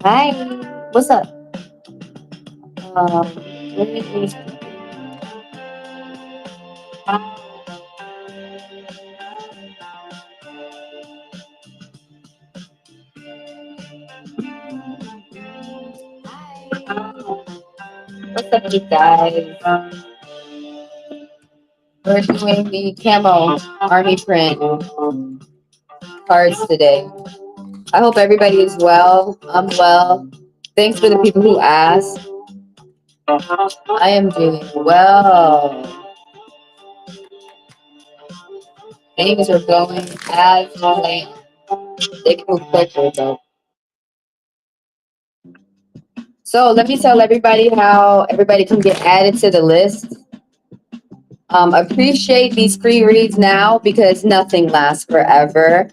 Hi, what's up? Let me see. What's up, you guys? We're doing the camo army print cards today. I hope everybody is well. I'm well. Thanks for the people who asked. I am doing well. Things are going as planned. They can move quicker though. So let me tell everybody how everybody can get added to the list. Appreciate these free reads now because nothing lasts forever.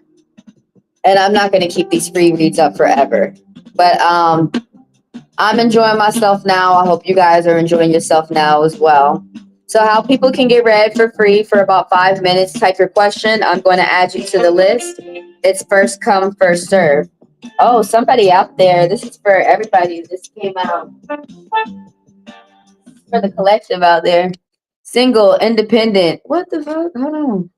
And I'm not going to keep these free reads up forever. But I'm enjoying myself now. I hope you guys are enjoying yourself now as well. So how people can get read for free for about 5 minutes, type your question. I'm going to add you to the list. It's first come, first serve. Oh, somebody out there. This is for everybody. This came out for the collective out there. Single, independent. What the fuck? Hold on.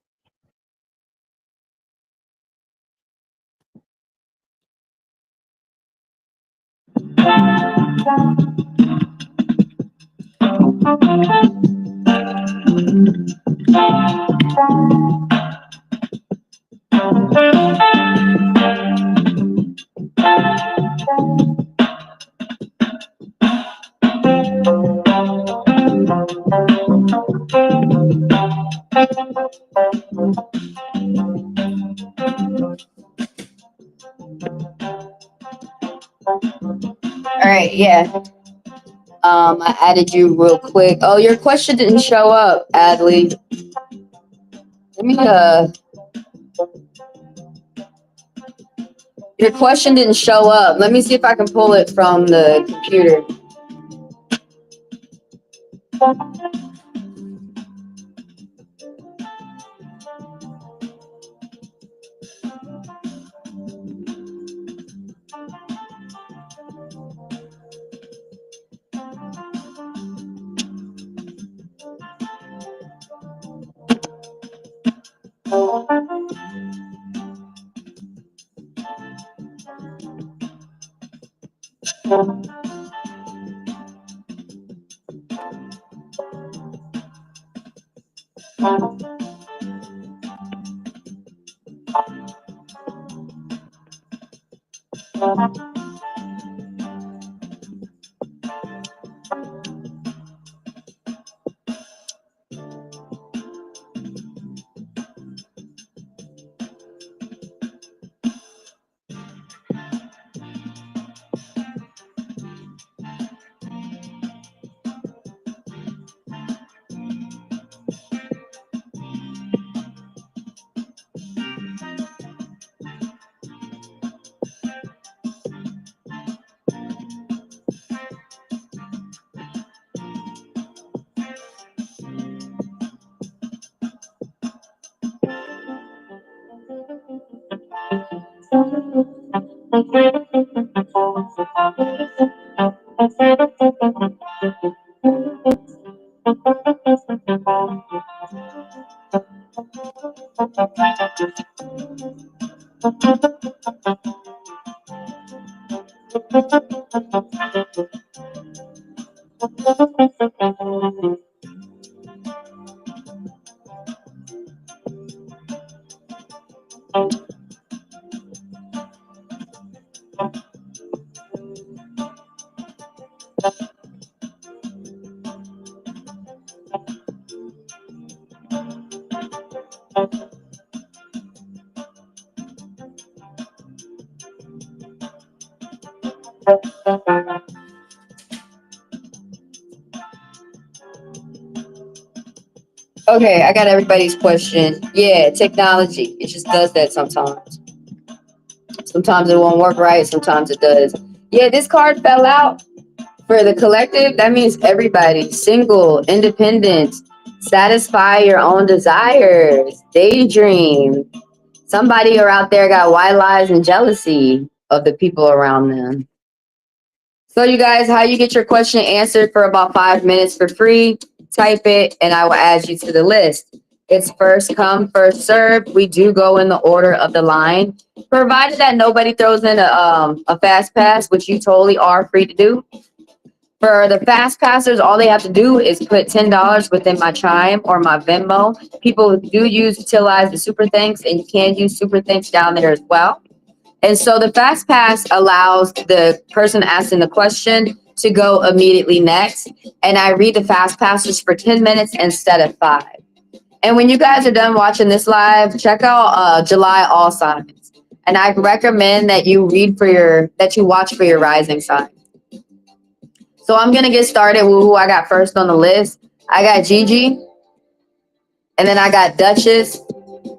All right, yeah. I added you real quick. Oh, your question didn't show up, Adley. Let me your question didn't show up. Let me see if I can pull it from the computer. Okay, I got everybody's question. Yeah, technology. It just does that sometimes. Sometimes it won't work right. Sometimes it does. Yeah, this card fell out for the collective. That means everybody, single, independent, satisfy your own desires, daydream. Somebody are out there got white lies and jealousy of the people around them. So you guys, how you get your question answered for about 5 minutes for free, type it and I will add you to the list. It's first come, first serve. We do go in the order of the line, provided that nobody throws in a fast pass, which you totally are free to do. For the fast passers, all they have to do is put $10 within my Chime or my Venmo. People do utilize the super thanks, and you can use super thanks down there as well. And so the fast pass allows the person asking the question to go immediately next. And I read the fast passes for 10 minutes instead of 5. And when you guys are done watching this live, check out July all signs. And I recommend that you watch for your rising sign. So I'm gonna get started with who I got first on the list. I got Gigi, and then I got Duchess.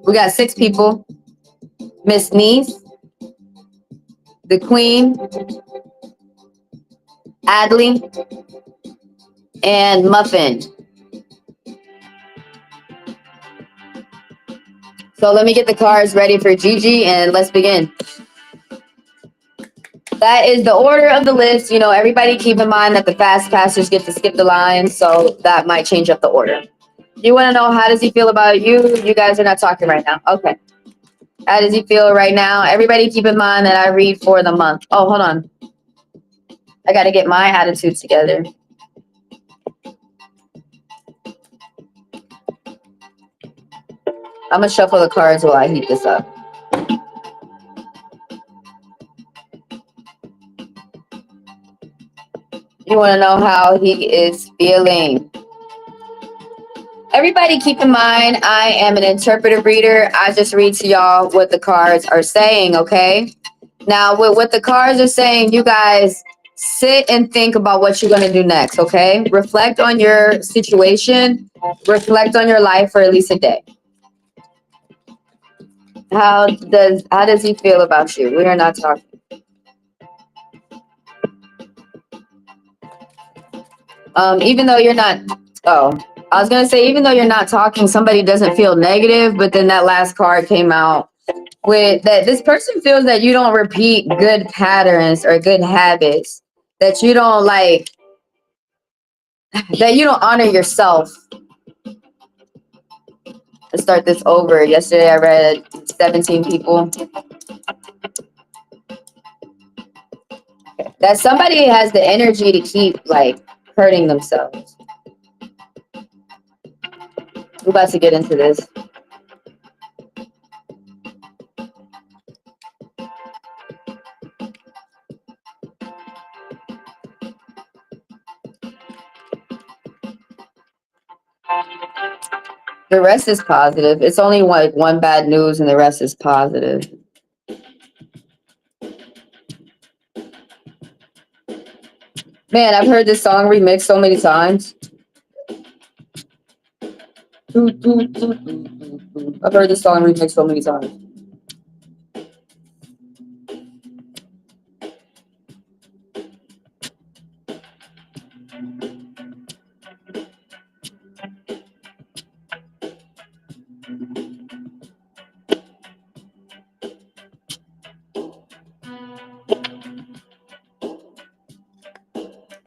We got 6 people. Miss Niece, the Queen, Adley, and Muffin. So let me get the cards ready for Gigi and let's begin. That is the order of the list. You know, everybody keep in mind that the fast passers get to skip the line, so that might change up the order. You want to know how does he feel about you? You guys are not talking right now. Okay. How does he feel right now? Everybody keep in mind that I read for the month. Oh, hold on. I got to get my attitude together. I'm going to shuffle the cards while I heat this up. You want to know how he is feeling. Everybody keep in mind, I am an interpretive reader. I just read to y'all what the cards are saying, okay? Now, with what the cards are saying, you guys sit and think about what you're going to do next, okay? Reflect on your situation. Reflect on your life for at least a day. How does he feel about you? We are not talking. Even though you're not, I was going to say, even though you're not talking, somebody doesn't feel negative, but then that last card came out with that this person feels that you don't repeat good patterns or good habits, that you don't like, that you don't honor yourself. Let's start this over. Yesterday I read 17 people. That somebody has the energy to keep like hurting themselves. We're about to get into this. The rest is positive. It's only like one bad news and the rest is positive. Man, I've heard this song remixed so many times. I've heard this song remixed so many times.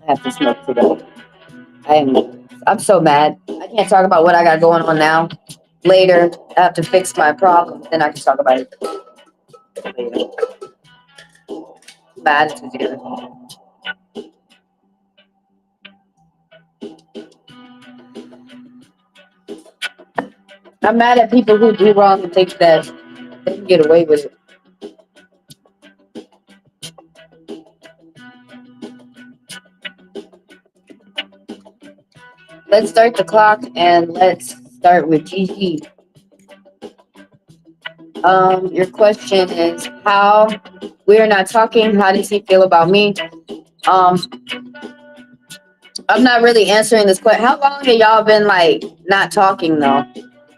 I have to smoke today. I'm so mad. I can't talk about what I got going on now. Later, I have to fix my problem. Then I can talk about it later. My attitude together. I'm mad at people who do wrong and think that they can get away with it. Let's start the clock and let's start with Gigi. Your question is how we are not talking. How does he feel about me? I'm not really answering this question. How long have y'all been like not talking though?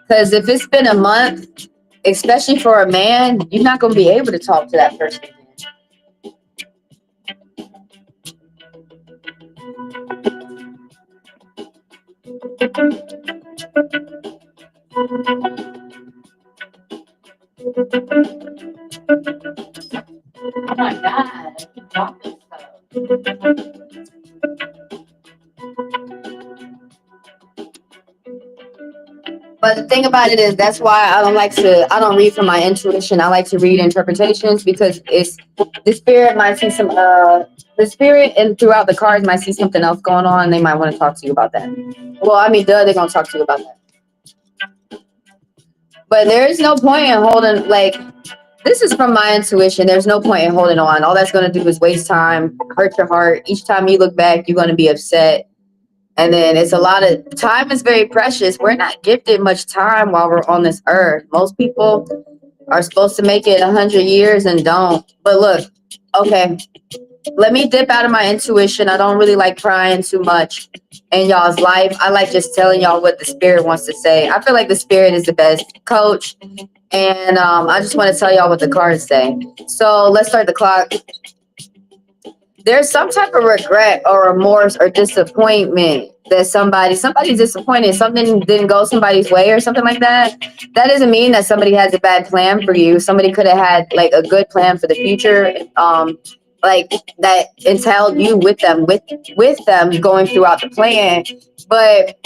Because if it's been a month, especially for a man, you're not gonna be able to talk to that person. Oh my God, I keep dropping stuff. But the thing about it is, that's why I don't read from my intuition. I like to read interpretations because it's the spirit might see the spirit and throughout the cards might see something else going on. And they might want to talk to you about that. Well, I mean, they're going to talk to you about that. But there is no point in holding, like, this is from my intuition. There's no point in holding on. All that's going to do is waste time, hurt your heart. Each time you look back, you're going to be upset. And then it's a lot of time is very precious. We're not gifted much time while we're on this earth. Most people are supposed to make it 100 years and don't. But look, okay, let me dip out of my intuition. I don't really like prying too much in y'all's life. I like just telling y'all what the spirit wants to say. I feel like the spirit is the best coach. And I just want to tell y'all what the cards say. So let's start the clock. There's some type of regret or remorse or disappointment that somebody's disappointed, something didn't go somebody's way or something like that. That doesn't mean that somebody has a bad plan for you. Somebody could have had like a good plan for the future, like that entailed you with them going throughout the plan. But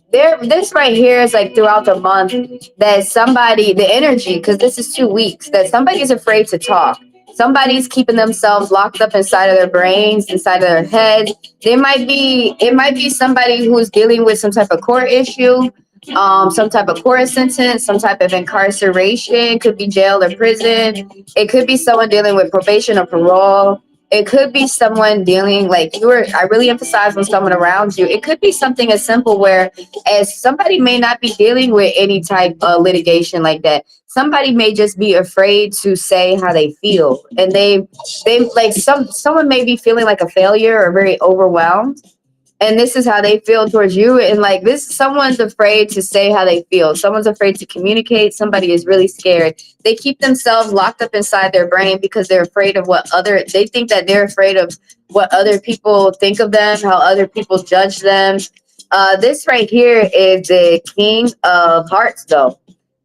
this right here is like throughout the month that somebody, the energy, because this is 2 weeks, that somebody's afraid to talk. Somebody's keeping themselves locked up inside of their brains, inside of their heads. It might be somebody who's dealing with some type of court issue, some type of court sentence, some type of incarceration. Could be jail or prison. It could be someone dealing with probation or parole. It could be someone dealing like you were. I really emphasize on someone around you. It could be something as simple where, as somebody may not be dealing with any type of litigation like that. Somebody may just be afraid to say how they feel, and they like someone may be feeling like a failure or very overwhelmed, and this is how they feel towards you. And like this, someone's afraid to say how they feel, someone's afraid to communicate, somebody is really scared. They keep themselves locked up inside their brain because they're afraid of they think that they're afraid of what other people think of them, how other people judge them. This right here is the King of Hearts, though.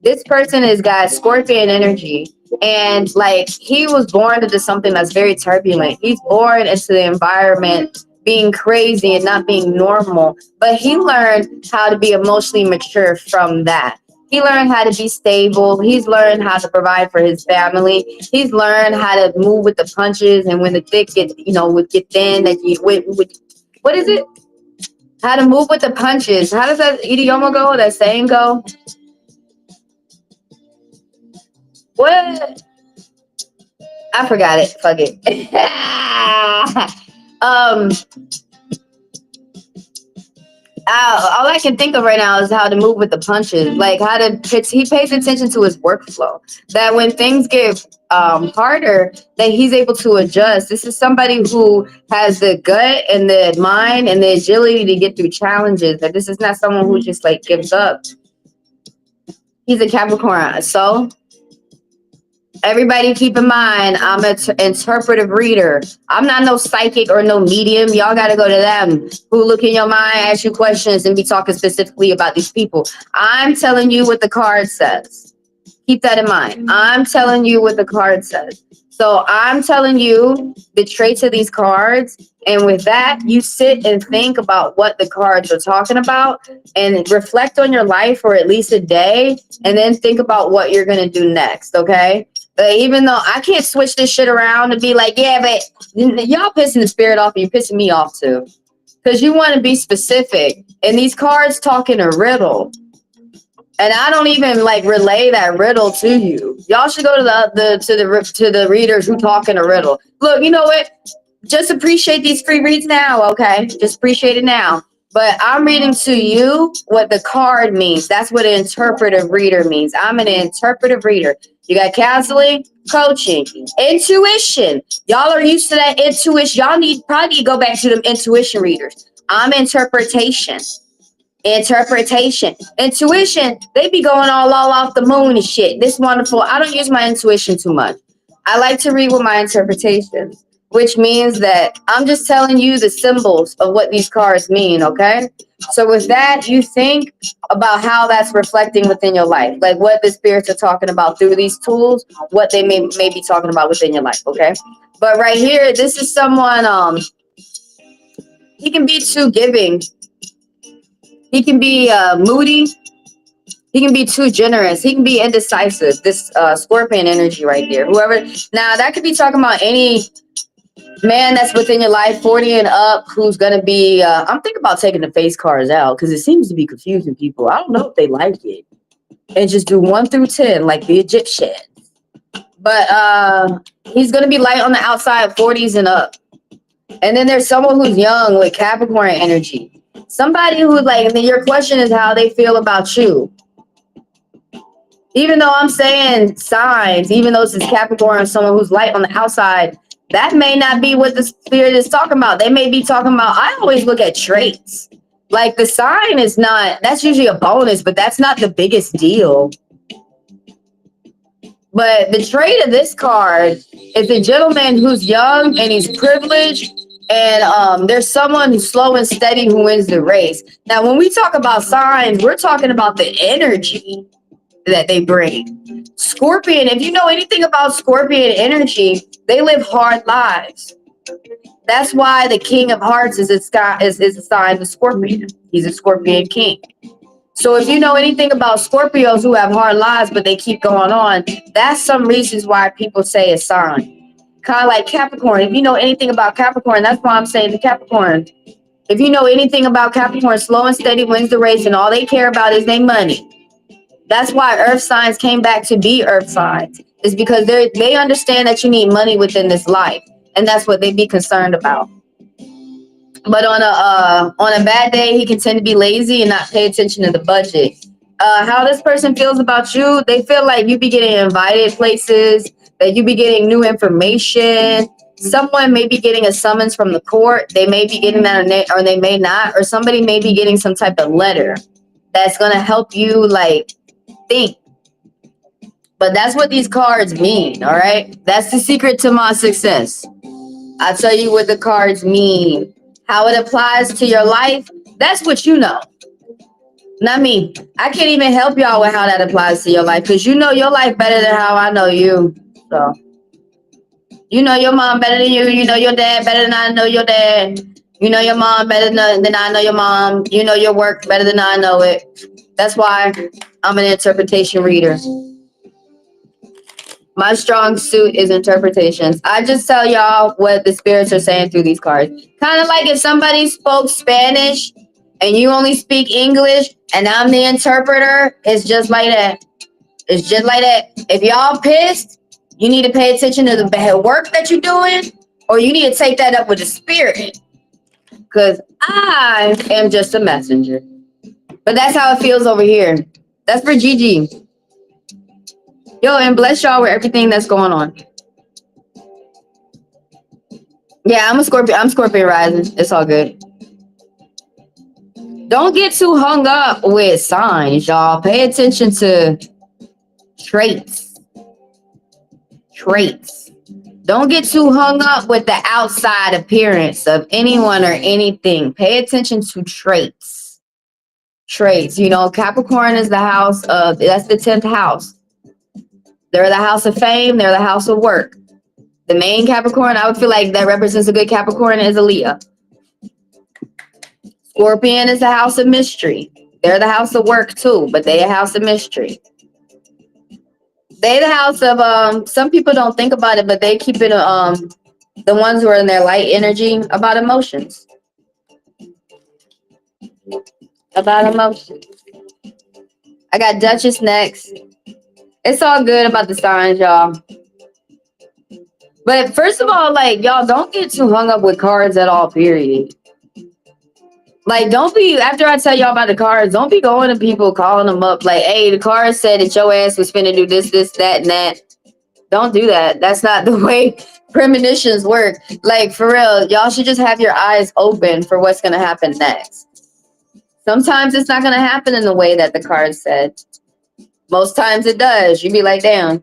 This person has got Scorpion energy, and like he was born into something that's very turbulent. He's born into the environment being crazy and not being normal, but he learned how to be emotionally mature from that. He learned how to be stable. He's learned how to provide for his family. He's learned how to move with the punches, and when the thick gets, would get thin, that you with what is it? How to move with the punches. How does that idioma go? That saying go? What? I forgot it. Fuck it. um, all I can think of right now is how to move with the punches. Like how to pitch. He pays attention to his workflow. That when things get harder, that he's able to adjust. This is somebody who has the gut and the mind and the agility to get through challenges. That this is not someone who just like gives up. He's a Capricorn, so everybody keep in mind, I'm an interpretive reader. I'm not no psychic or no medium. Y'all got to go to them who look in your mind, ask you questions, and be talking specifically about these people. I'm telling you what the card says. Keep that in mind. I'm telling you what the card says. So I'm telling you the traits of these cards. And with that, you sit and think about what the cards are talking about and reflect on your life for at least a day. And then think about what you're going to do next. Okay. Even though I can't switch this shit around and be like, yeah, but y'all pissing the spirit off and you're pissing me off too. Because you want to be specific. And these cards talk in a riddle. And I don't even like relay that riddle to you. Y'all should go to the readers who talk in a riddle. Look, you know what? Just appreciate these free reads now, okay? Just appreciate it now. But I'm reading to you what the card means. That's what an interpretive reader means. I'm an interpretive reader. You got counseling, coaching, intuition. Y'all are used to that intuition. Y'all probably need to go back to them intuition readers. I'm interpretation. Intuition, they be going all off the moon and shit. This wonderful. I don't use my intuition too much. I like to read with my interpretation, which means that I'm just telling you the symbols of what these cards mean, okay? So with that, you think about how that's reflecting within your life, like what the spirits are talking about through these tools, what they may be talking about within your life, okay? But right here, this is someone, he can be too giving. He can be moody. He can be too generous. He can be indecisive. This Scorpion energy right there. Whoever. Now, that could be talking about any man that's within your life, 40 and up, who's going to be. I'm thinking about taking the face cards out because it seems to be confusing people. I don't know if they like it. And just do 1 through 10 like the Egyptian. But he's going to be light on the outside, 40s and up. And then there's someone who's young with Capricorn energy. Somebody who like, and then your question is how they feel about you. Even though I'm saying signs, even though this is Capricorn, someone who's light on the outside, that may not be what the spirit is talking about. They may be talking about, I always look at traits. Like the sign is not, that's usually a bonus, but that's not the biggest deal. But the trait of this card is a gentleman who's young and he's privileged. And there's someone who's slow and steady who wins the race. Now, when we talk about signs, we're talking about the energy that they bring. Scorpion, if you know anything about Scorpion energy, they live hard lives. That's why the King of Hearts is assigned to Scorpion. He's a Scorpion king. So if you know anything about Scorpios who have hard lives, but they keep going on, that's some reasons why people say a sign. Kind of like Capricorn. If you know anything about Capricorn, that's why I'm saying the Capricorn. If you know anything about Capricorn, slow and steady wins the race, and all they care about is their money. That's why earth signs came back to be earth signs. Is because they understand that you need money within this life, and that's what they be concerned about. But on a bad day, he can tend to be lazy and not pay attention to the budget. How this person feels about you, they feel like you be getting invited places, that you be getting new information. Someone may be getting a summons from the court. They may be getting that, or they may not. Or somebody may be getting some type of letter that's gonna help you like think. But that's what these cards mean. All right, that's the secret to my success. I'll tell you what the cards mean. How it applies to your life, that's what you know. Not me. I can't even help y'all with how that applies to your life because you know your life better than how I know you. So, you know your mom better than you. You know your dad better than I know your dad. You know your mom better than I know your mom. You know your work better than I know it. That's why I'm an interpretation reader. My strong suit is interpretations. I just tell y'all what the spirits are saying through these cards. Kind of like if somebody spoke Spanish and you only speak English and I'm the interpreter, it's just like that. It's just like that. If y'all pissed, you need to pay attention to the bad work that you're doing, or you need to take that up with the spirit. Because I am just a messenger. But that's how it feels over here. That's for Gigi. Yo, and bless y'all with everything that's going on. Yeah, I'm a Scorpion. I'm Scorpion rising. It's all good. Don't get too hung up with signs, y'all. Pay attention to traits. Traits. Don't get too hung up with the outside appearance of anyone or anything. Pay attention to traits. Traits. You know, Capricorn is the house of, that's the 10th house. They're the house of fame. They're the house of work. The main Capricorn, I would feel like that represents a good Capricorn is a Leo. Scorpion is the house of mystery. They're the house of work too, but they a house of mystery. They the house of some people don't think about it, but they keep it the ones who are in their light energy about emotions. About emotions. I got Duchess next. It's all good about the signs, y'all. But first of all, like y'all don't get too hung up with cards at all, period. Like, don't be, after I tell y'all about the cards, don't be going to people calling them up like, hey, the card said that your ass was finna do this, that, and that. Don't do that. That's not the way premonitions work. Like, for real, y'all should just have your eyes open for what's going to happen next. Sometimes it's not going to happen in the way that the card said. Most times it does. You be like, damn.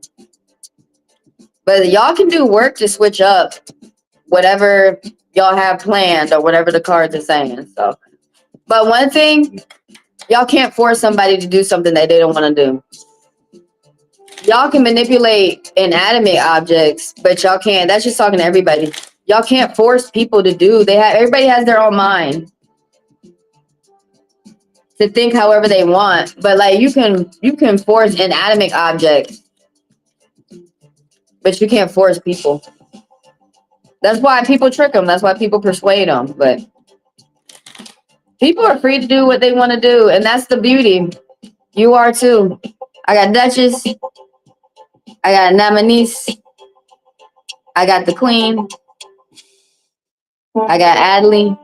But y'all can do work to switch up whatever y'all have planned or whatever the cards are saying. So, but one thing, y'all can't force somebody to do something that they don't want to do. Y'all can manipulate inanimate objects, but y'all can't. That's just talking to everybody. Y'all can't force people to do. Everybody has their own mind to think however they want. But like you can force inanimate objects, but you can't force people. That's why people trick them. That's why people persuade them. But people are free to do what they want to do, and that's the beauty. You are too. I got Duchess. I got Namanise. I got the Queen. I got Adley.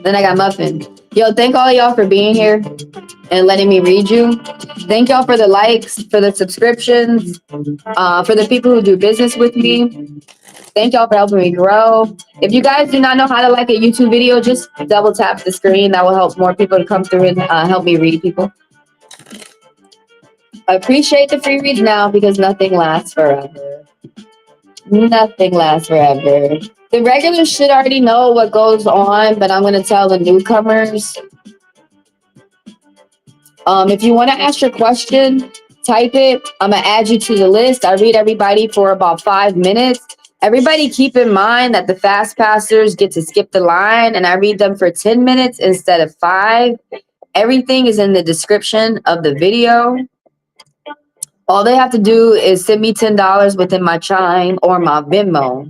Then I got Muffin. Yo, thank all y'all for being here and letting me read you. Thank y'all for the likes, for the subscriptions, for the people who do business with me. Thank y'all for helping me grow. If you guys do not know how to like a YouTube video, just double tap the screen. That will help more people to come through and help me read people. I appreciate the free reads now because nothing lasts forever. Nothing lasts forever. The regulars should already know what goes on, but I'm going to tell the newcomers. If you want to ask your question, type it. I'm going to add you to the list. I read everybody for about 5 minutes. Everybody keep in mind that the fast passers get to skip the line, and I read them for 10 minutes instead of 5. Everything is in the description of the video. All they have to do is send me $10 within my Chime or my Venmo.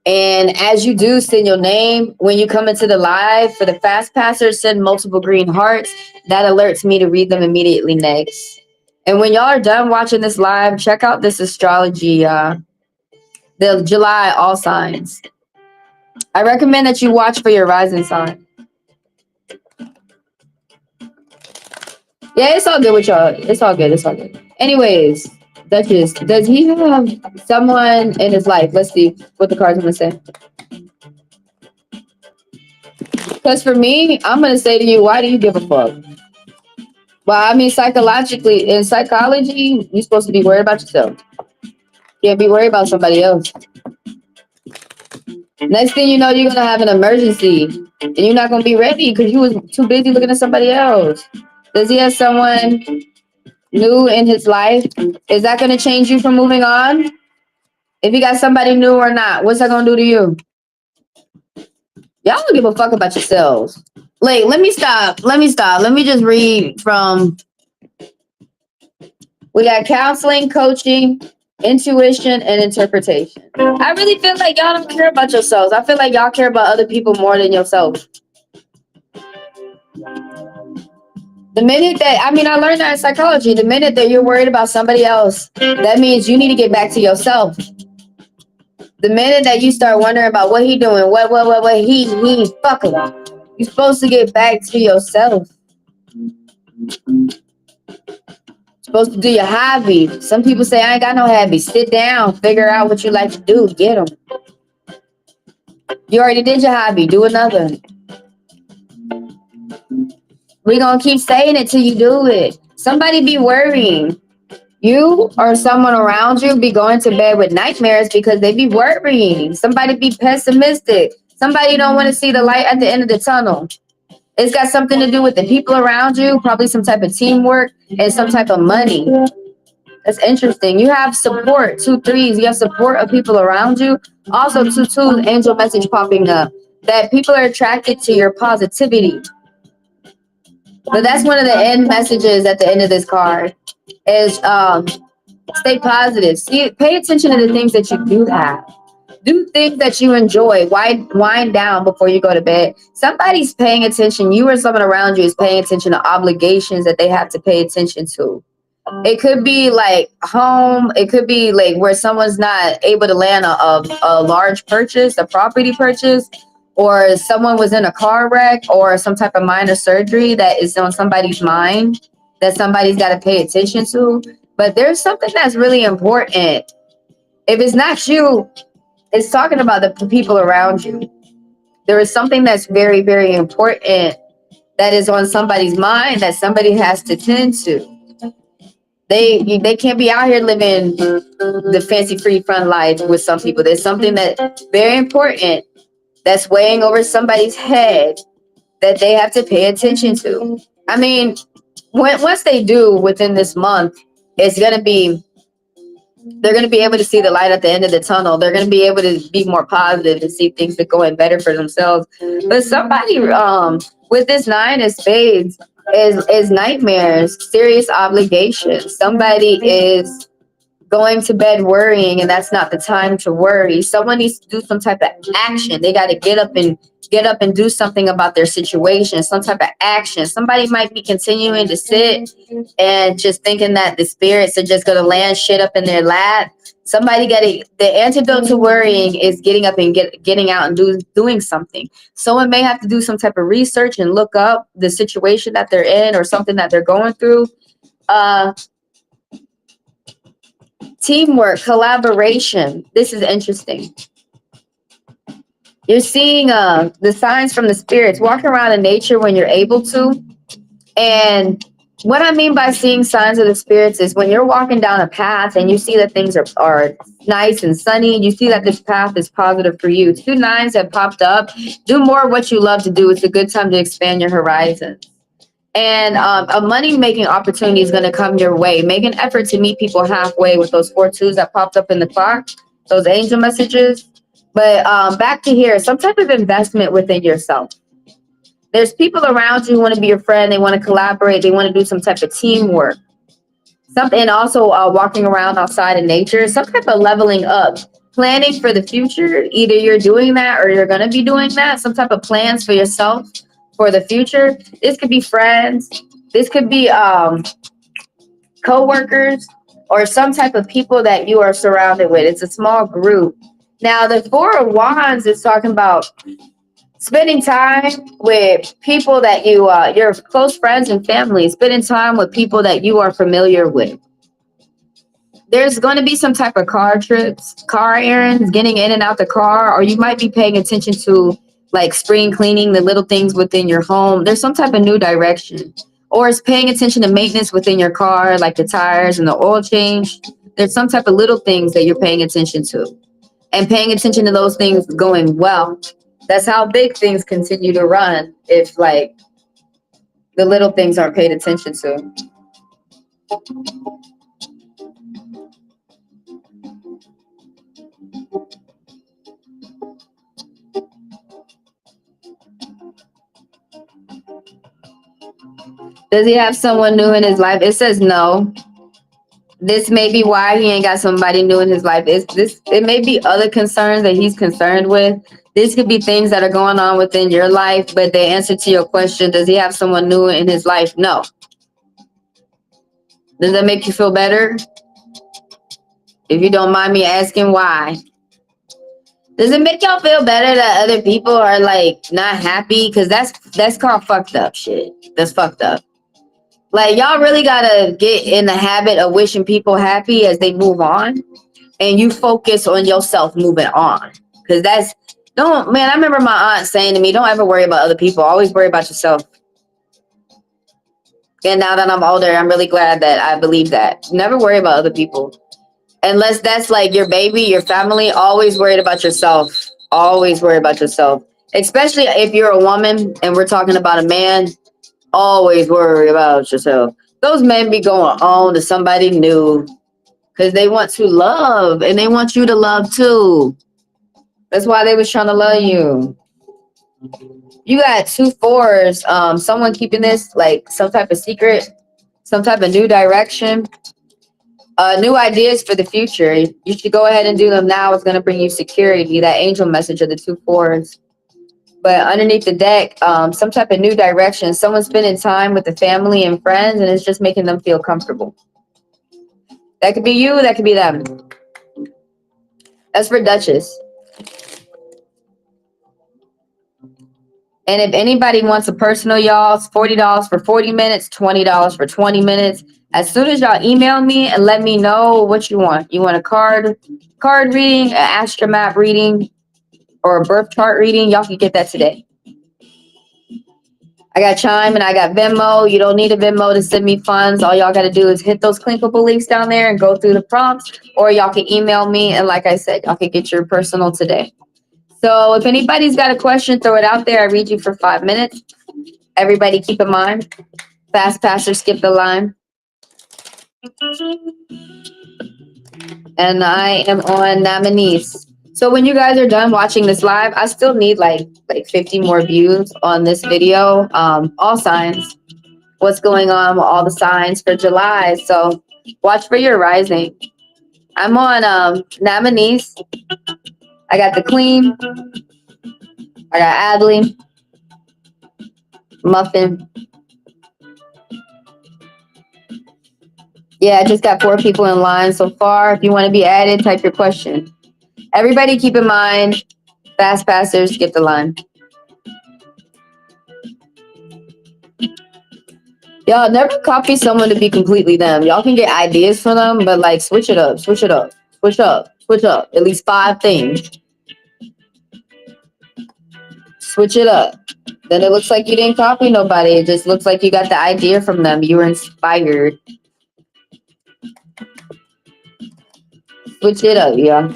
And as you do, send your name. When you come into the live, for the fast passers, send multiple green hearts. That alerts me to read them immediately next. And when y'all are done watching this live, check out this astrology, the July all signs. I recommend that you watch for your rising sign. Yeah, it's all good with y'all. It's all good. It's all good. Anyways, Duchess, does he have someone in his life? Let's see what the cards are going to say. Because for me, I'm going to say to you, why do you give a fuck? Well, I mean, psychologically, in psychology, you're supposed to be worried about yourself. You can't be worried about somebody else. Next thing you know, you're going to have an emergency. And you're not going to be ready because you was too busy looking at somebody else. Does he have someone new in his life? Is that going to change you from moving on? If you got somebody new or not, what's that going to do to you? Y'all don't give a fuck about yourselves. Like, let me stop. Let me just read from... We got counseling, coaching, intuition, and interpretation. I really feel like y'all don't care about yourselves. I feel like y'all care about other people more than yourself. The minute that, I learned that in psychology. The minute that you're worried about somebody else, that means you need to get back to yourself. The minute that you start wondering about what he doing, what he fucking, you're supposed to get back to yourself. Supposed to do your hobby. Some people say, I ain't got no hobby. Sit down, figure out what you like to do, get them. You already did your hobby, do another. We're going to keep saying it till you do it. Somebody be worrying. You or someone around you be going to bed with nightmares because they be worrying. Somebody be pessimistic. Somebody don't want to see the light at the end of the tunnel. It's got something to do with the people around you, probably some type of teamwork and some type of money. That's interesting. You have support, 2 3s. You have support of people around you. Also, 2 2, angel message popping up that people are attracted to your positivity. But that's one of the end messages at the end of this card is stay positive. See, pay attention to the things that you do have. Do things that you enjoy. Wind down before you go to bed. Somebody's paying attention. You or someone around you is paying attention to obligations that they have to pay attention to. It could be like home. It could be like where someone's not able to land a large purchase, a property purchase, or someone was in a car wreck or some type of minor surgery that is on somebody's mind that somebody's got to pay attention to. But there's something that's really important. If it's not you, it's talking about the people around you. There is something that's very, very important that is on somebody's mind that somebody has to tend to. They can't be out here living the fancy free fun life with some people. There's something that's very important that's weighing over somebody's head that they have to pay attention to. I mean, once they do within this month, they're going to be able to see the light at the end of the tunnel. They're going to be able to be more positive and see things that going better for themselves. But somebody with this 9 of spades is nightmares, serious obligations. Somebody is going to bed worrying, and that's not the time to worry. Someone needs to do some type of action. They got to get up and do something about their situation, some type of action. Somebody might be continuing to sit and just thinking that the spirits are just going to land shit up in their lap. Somebody got to, the antidote to worrying is getting up and getting out and doing something. Someone may have to do some type of research and look up the situation that they're in or something that they're going through. Teamwork, collaboration. This is interesting. You're seeing the signs from the spirits. Walk around in nature when you're able to. And what I mean by seeing signs of the spirits is when you're walking down a path and you see that things are nice and sunny, you see that this path is positive for you. 2 9s have popped up. Do more of what you love to do. It's a good time to expand your horizons. And a money-making opportunity is going to come your way. Make an effort to meet people halfway with those 4 2s that popped up in the clock, those angel messages. But back to here, some type of investment within yourself. There's people around you who want to be your friend. They want to collaborate. They want to do some type of teamwork. Something also walking around outside in nature, some type of leveling up. Planning for the future. Either you're doing that or you're going to be doing that. Some type of plans for yourself for the future. This could be friends. This could be co-workers or some type of people that you are surrounded with. It's a small group. Now, the 4 of Wands is talking about spending time with people that your close friends and family. Spending time with people that you are familiar with. There's going to be some type of car trips, car errands, getting in and out the car, or you might be paying attention to like spring cleaning, the little things within your home. There's some type of new direction. Or it's paying attention to maintenance within your car, like the tires and the oil change. There's some type of little things that you're paying attention to. And paying attention to those things going well. That's how big things continue to run if like the little things aren't paid attention to. Does he have someone new in his life? It says no. This may be why he ain't got somebody new in his life. It may be other concerns that he's concerned with. This could be things that are going on within your life, but the answer to your question, does he have someone new in his life? No. Does that make you feel better? If you don't mind me asking why. Does it make y'all feel better that other people are like not happy? Because that's called fucked up shit. That's fucked up. Like, y'all really gotta get in the habit of wishing people happy as they move on, and you focus on yourself moving on. Because man, I remember my aunt saying to me, don't ever worry about other people, always worry about yourself. And now that I'm older, I'm really glad that I believe that. Never worry about other people. Unless that's like your baby, your family, always worried about yourself. Always worry about yourself. Especially if you're a woman and we're talking about a man. Always worry about yourself. Those men be going on to somebody new because they want to love and they want you to love too. That's why they was trying to love you. You got 2 4s. Someone keeping this like some type of secret, some type of new direction, new ideas for the future. You should go ahead and do them now. It's going to bring you security. That angel message of the 2 4s. But underneath the deck, some type of new direction. Someone's spending time with the family and friends, and it's just making them feel comfortable. That could be you. That could be them. That's for Duchess. And if anybody wants a personal, y'all, it's $40 for 40 minutes, $20 for 20 minutes. As soon as y'all email me and let me know what you want. You want a card reading, an astro map reading, or a birth chart reading, y'all can get that today. I got Chime and I got Venmo. You don't need a Venmo to send me funds. All y'all got to do is hit those clickable links down there and go through the prompts, or y'all can email me. And like I said, y'all can get your personal today. So if anybody's got a question, throw it out there. I read you for 5 minutes. Everybody keep in mind, fast pass or skip the line. And I am on nominees. So when you guys are done watching this live, I still need like 50 more views on this video. All signs. What's going on with all the signs for July. So watch for your rising. I'm on nominees. I got the Queen. I got Adley, Muffin. Yeah, I just got 4 people in line so far. If you want to be added, type your question. Everybody keep in mind, fast passers, skip the line. Y'all never copy someone to be completely them. Y'all can get ideas from them, but like switch it up, switch it up, switch up, switch up. At least 5 things. Switch it up. Then it looks like you didn't copy nobody. It just looks like you got the idea from them. You were inspired. Switch it up, yeah.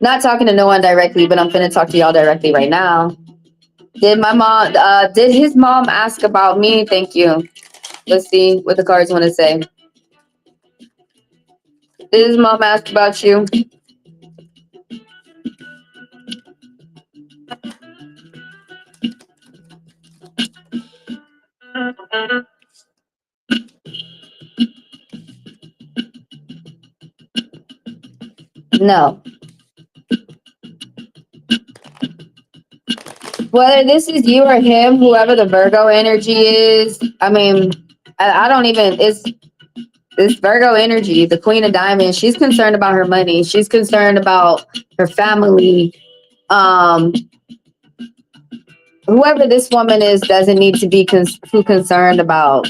Not talking to no one directly, but I'm finna talk to y'all directly right now. Did his mom ask about me? Thank you. Let's see what the cards want to say. Did his mom ask about you? No. Whether this is you or him, whoever the Virgo energy is, I mean, I don't even, it's this Virgo energy, the Queen of Diamonds, she's concerned about her money. She's concerned about her family. Whoever this woman is doesn't need to be too concerned about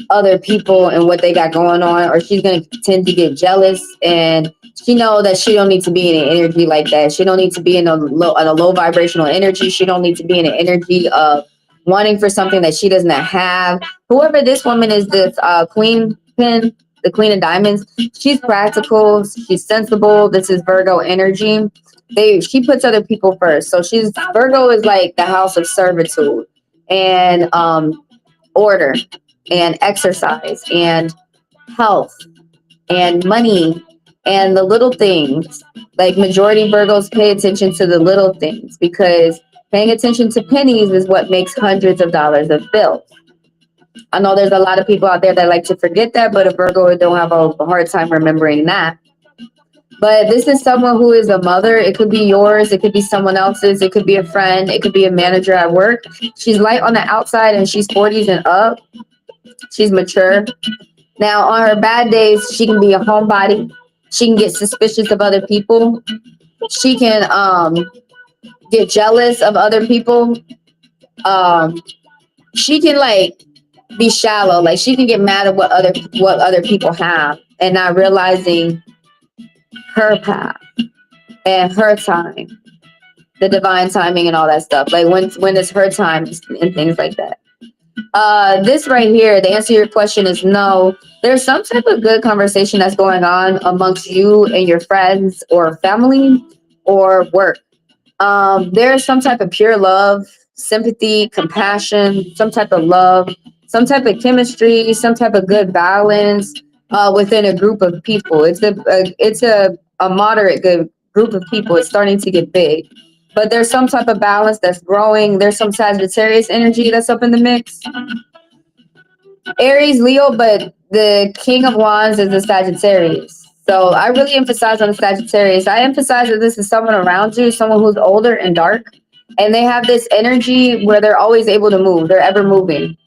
other people and what they got going on, or she's going to tend to get jealous, and she know that she don't need to be in an energy like that. She don't need to be in a low vibrational energy. She don't need to be in an energy of wanting for something that she doesn't have. Whoever this woman is, this queen pin, the Queen of Diamonds, she's practical, she's sensible. This is Virgo energy. She puts other people first. So Virgo is like the house of servitude and order and exercise and health and money and the little things. Like majority Virgos pay attention to the little things, because paying attention to pennies is what makes hundreds of dollars of bills. I know there's a lot of people out there that like to forget that, but a Virgo don't have a hard time remembering that. But this is someone who is a mother. It could be yours. It could be someone else's. It could be a friend. It could be a manager at work. She's light on the outside and she's 40s and up. She's mature. Now, on her bad days, she can be a homebody. She can get suspicious of other people. She can get jealous of other people. She can like be shallow. Like she can get mad at what other people have and not realizing her path and her time, the divine timing and all that stuff. Like when it's her time and things like that. This right here, the answer to your question is no. There's some type of good conversation that's going on amongst you and your friends or family or work. There's some type of pure love, sympathy, compassion, some type of love, some type of chemistry, some type of good balance within a group of people. It's a moderate good group of people. It's starting to get big. But there's some type of balance that's growing. There's some Sagittarius energy that's up in the mix. Aries, Leo, but the King of Wands is the Sagittarius. So I really emphasize on the Sagittarius. I emphasize that this is someone around you, someone who's older and dark, and they have this energy where they're always able to move. They're ever moving.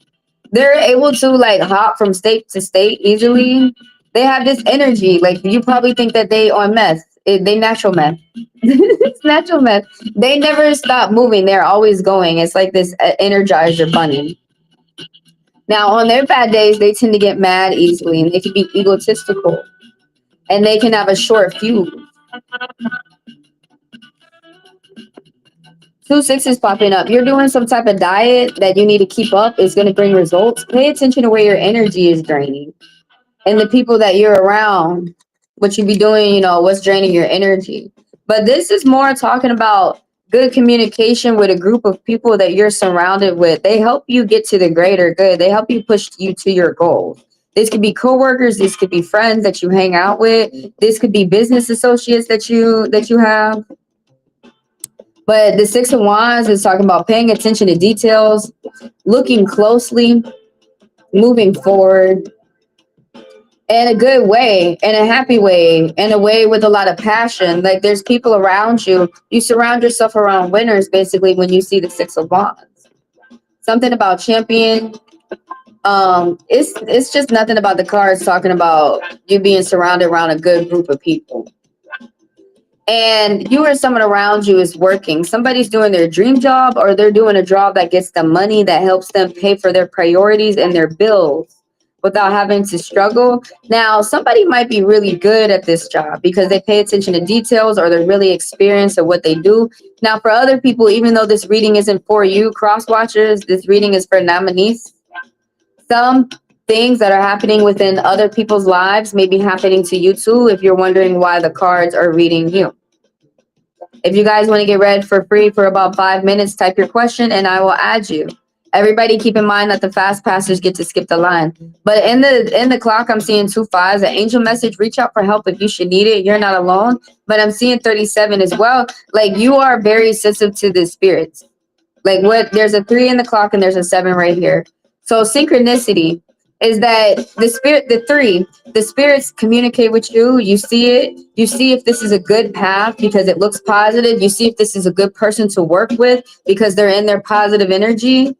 They're able to like hop from state to state easily. They have this energy. Like you probably think that they on meth. They natural meth. It's natural meth. They never stop moving. They're always going. It's like this energizer bunny. Now, on their bad days, they tend to get mad easily, and they can be egotistical, and they can have a short fuse. 2 6s popping up. You're doing some type of diet that you need to keep up. It's going to bring results. Pay attention to where your energy is draining and the people that you're around, what you be doing, what's draining your energy. But this is more talking about good communication with a group of people that you're surrounded with. They help you get to the greater good. They help you push you to your goals. This could be coworkers. This could be friends that you hang out with. This could be business associates that you have. But the 6 of Wands is talking about paying attention to details, looking closely, moving forward, in a good way, in a happy way, in a way with a lot of passion. Like there's people around you. You surround yourself around winners, basically, when you see the Six of Wands. Something about champion. It's just nothing about the cards talking about you being surrounded around a good group of people. And you or someone around you is working. Somebody's doing their dream job, or they're doing a job that gets them money, that helps them pay for their priorities and their bills without having to struggle. Now, somebody might be really good at this job because they pay attention to details, or they're really experienced at what they do. Now, for other people, even though this reading isn't for you, cross watchers, this reading is for nominees. Some things that are happening within other people's lives may be happening to you too, if you're wondering why the cards are reading you. If you guys want to get read for free for about 5 minutes, type your question and I will add you. Everybody keep in mind that the fast passers get to skip the line. But in the clock, I'm seeing 2 5s. An angel message, reach out for help if you should need it. You're not alone. But I'm seeing 37 as well. Like you are very sensitive to the spirits. Like what, there's a 3 in the clock and there's a 7 right here. So synchronicity is that the spirits communicate with you. You see it. You see if this is a good path because it looks positive. You see if this is a good person to work with because they're in their positive energy.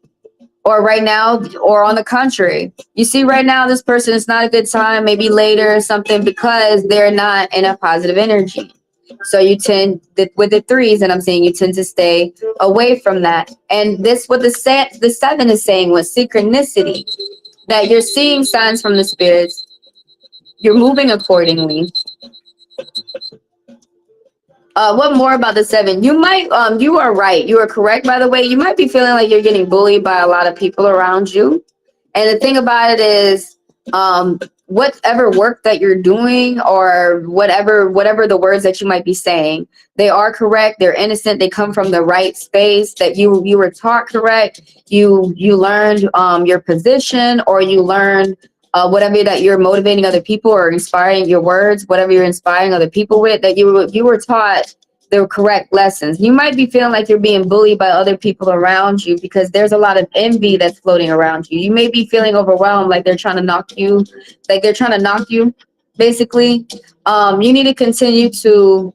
Or right now, or on the contrary, you see right now this person is not a good time, maybe later or something, because they're not in a positive energy. So you tend with the 3s, and I'm saying you tend to stay away from that. And this, what the 7 is saying was synchronicity, that you're seeing signs from the spirits, you're moving accordingly. What more about the 7? You might, you are right. You are correct, by the way. You might be feeling like you're getting bullied by a lot of people around you. And the thing about it is, whatever work that you're doing, or whatever the words that you might be saying, they are correct. They're innocent. They come from the right space, that you were taught correct. You learned your position, or you learned whatever that you're motivating other people or inspiring your words, whatever you're inspiring other people with, that you were taught the correct lessons. You might be feeling like you're being bullied by other people around you because there's a lot of envy that's floating around you. You may be feeling overwhelmed, like they're trying to knock you, basically. You need to continue to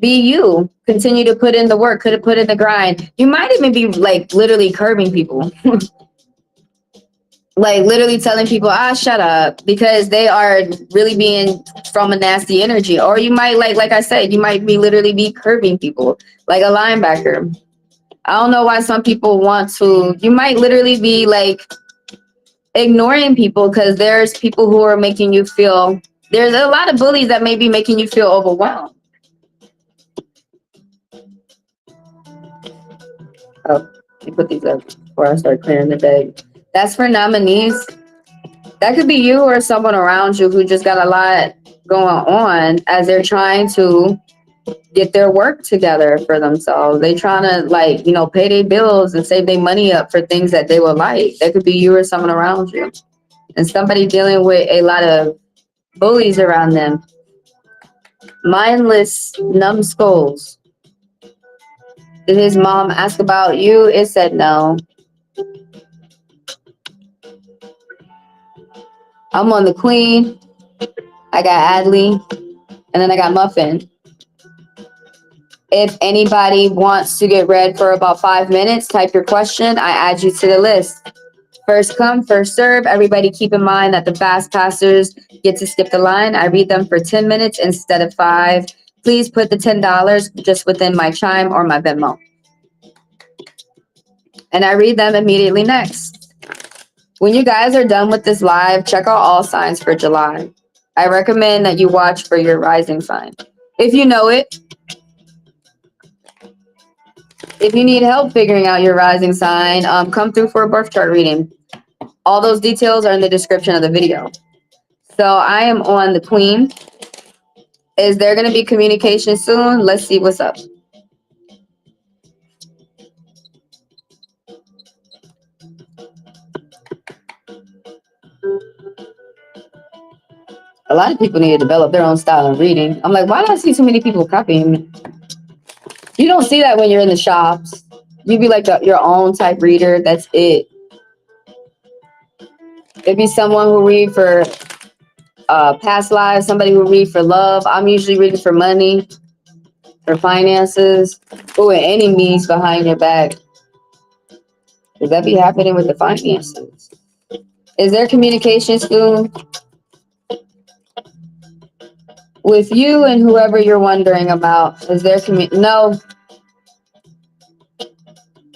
be you. Continue to put in the work, could have put in the grind. You might even be like literally curbing people. Like literally telling people, shut up, because they are really being from a nasty energy. Or you might, like I said, you might be literally be curbing people like a linebacker. I don't know why some people want to. You might literally be like ignoring people because there's people who are making you feel, there's a lot of bullies that may be making you feel overwhelmed. Oh, let me put these up before I start clearing the deck. That's for nominees. That could be you or someone around you who just got a lot going on as they're trying to get their work together for themselves. They trying to, like, pay their bills and save their money up for things that they would like. That could be you or someone around you. And somebody dealing with a lot of bullies around them. Mindless numbskulls. Did his mom ask about you? It said no. I'm on the Queen. I got Adley. And then I got Muffin. If anybody wants to get read for about 5 minutes, type your question. I add you to the list. First come, first serve. Everybody keep in mind that the fast passers get to skip the line. I read them for 10 minutes instead of 5. Please put the $10 just within my Chime or my Venmo. And I read them immediately next. When you guys are done with this live, check out all signs for July. I recommend that you watch for your rising sign. If you know it, if you need help figuring out your rising sign, come through for a birth chart reading. All those details are in the description of the video. So I am on the Queen. Is there going to be communication soon? Let's see what's up. A lot of people need to develop their own style of reading. I'm like, why do I see so many people copying me? You don't see that when you're in the shops. You be like your own type reader. That's it. It'd be someone who read for Past lives, somebody who read for love. I'm usually reading for money, for finances. Ooh, and enemies behind your back. Does that be happening with the finances? Is there communication still with you and whoever you're wondering about? Is there no?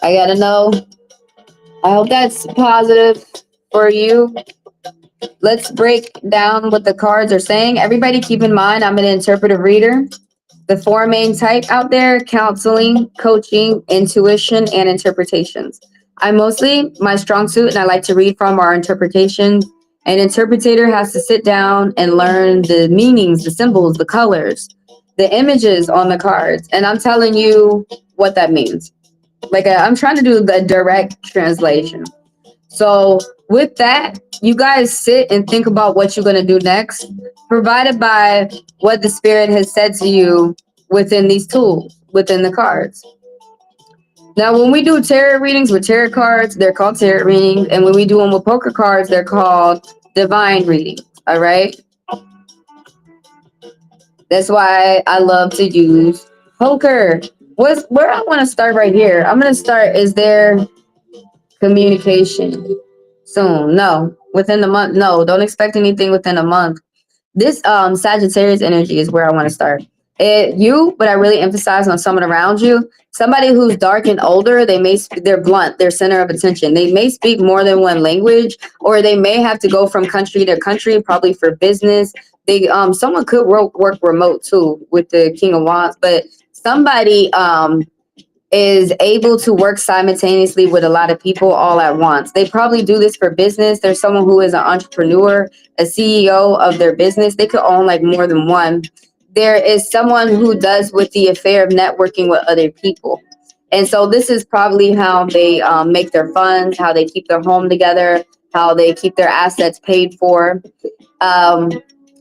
I gotta know. I hope that's positive for you. Let's break down what the cards are saying. Everybody keep in mind, I'm an interpretive reader. The four main type out there: counseling, coaching, intuition, and interpretations. I mostly, my strong suit, and I like to read from our interpretations. An interpreter has to sit down and learn the meanings, the symbols, the colors, the images on the cards. And I'm telling you what that means. Like, I'm trying to do the direct translation. So with that, you guys sit and think about what you're going to do next, provided by what the spirit has said to you within these tools, within the cards. Now, when we do tarot readings with tarot cards, they're called tarot readings. And when we do them with poker cards, they're called divine readings. All right. That's why I love to use poker. Where I want to start right here. I'm going to start. Is there communication soon? No. Within the month? No. Don't expect anything within a month. This Sagittarius energy is where I want to start. But I really emphasize on someone around you. Somebody who's dark and older, they're blunt, they're center of attention. They may speak more than one language, or they may have to go from country to country, probably for business. Someone could work remote too with the King of Wands, but somebody is able to work simultaneously with a lot of people all at once. They probably do this for business. There's someone who is an entrepreneur, a CEO of their business. They could own like more than one. There is someone who does with the affair of networking with other people. And so this is probably how they make their funds, how they keep their home together, how they keep their assets paid for. Um,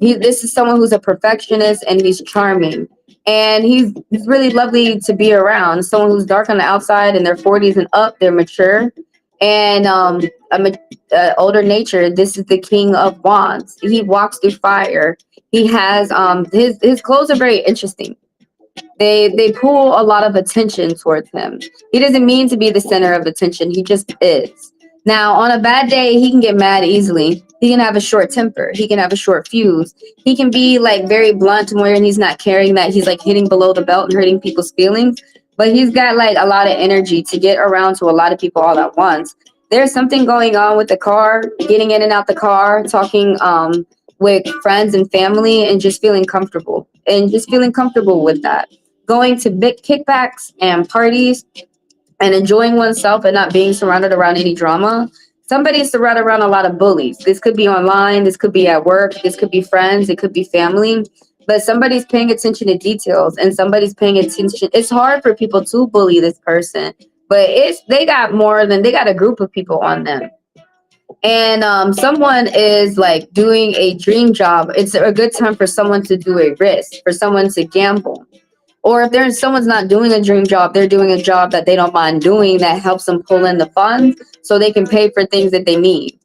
this is someone who's a perfectionist, and he's charming. And he's really lovely to be around. Someone who's dark on the outside, in their 40s and up, they're mature. And older nature, this is the King of Wands. He walks through fire. He has his clothes are very interesting. They pull a lot of attention towards him. He doesn't mean to be the center of attention. He just is. Now, on a bad day, he can get mad easily. He can have a short temper. He can have a short fuse. He can be like very blunt where he's not caring that he's like hitting below the belt and hurting people's feelings. But he's got like a lot of energy to get around to a lot of people all at once. There's something going on with the car, getting in and out the car, talking with friends and family, and just feeling comfortable. And just feeling comfortable with that. Going to big kickbacks and parties and enjoying oneself and not being surrounded around any drama. Somebody's surrounded around a lot of bullies. This could be online, this could be at work, this could be friends, it could be family. But somebody's paying attention to details, and somebody's paying attention. It's hard for people to bully this person, but they got a group of people on them. And someone is like doing a dream job. It's a good time for someone to do a risk, for someone to gamble. Or if someone's not doing a dream job, they're doing a job that they don't mind doing that helps them pull in the funds so they can pay for things that they need.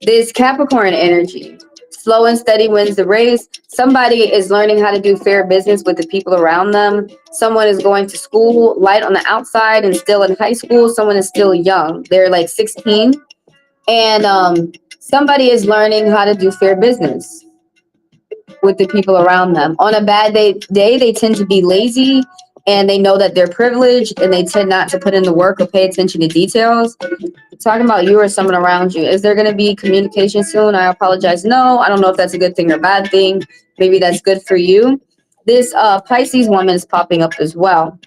This Capricorn energy, slow and steady wins the race. Somebody is learning how to do fair business with the people around them. Someone is going to school, light on the outside and still in high school. Someone is still young. They're like 16. And somebody is learning how to do fair business with the people around them. On a bad day, they tend to be lazy, and they know that they're privileged, and they tend not to put in the work or pay attention to details. Talking about you or someone around you. Is there going to be communication soon? I apologize. No, I don't know if that's a good thing or bad thing. Maybe that's good for you. This Pisces woman is popping up as well.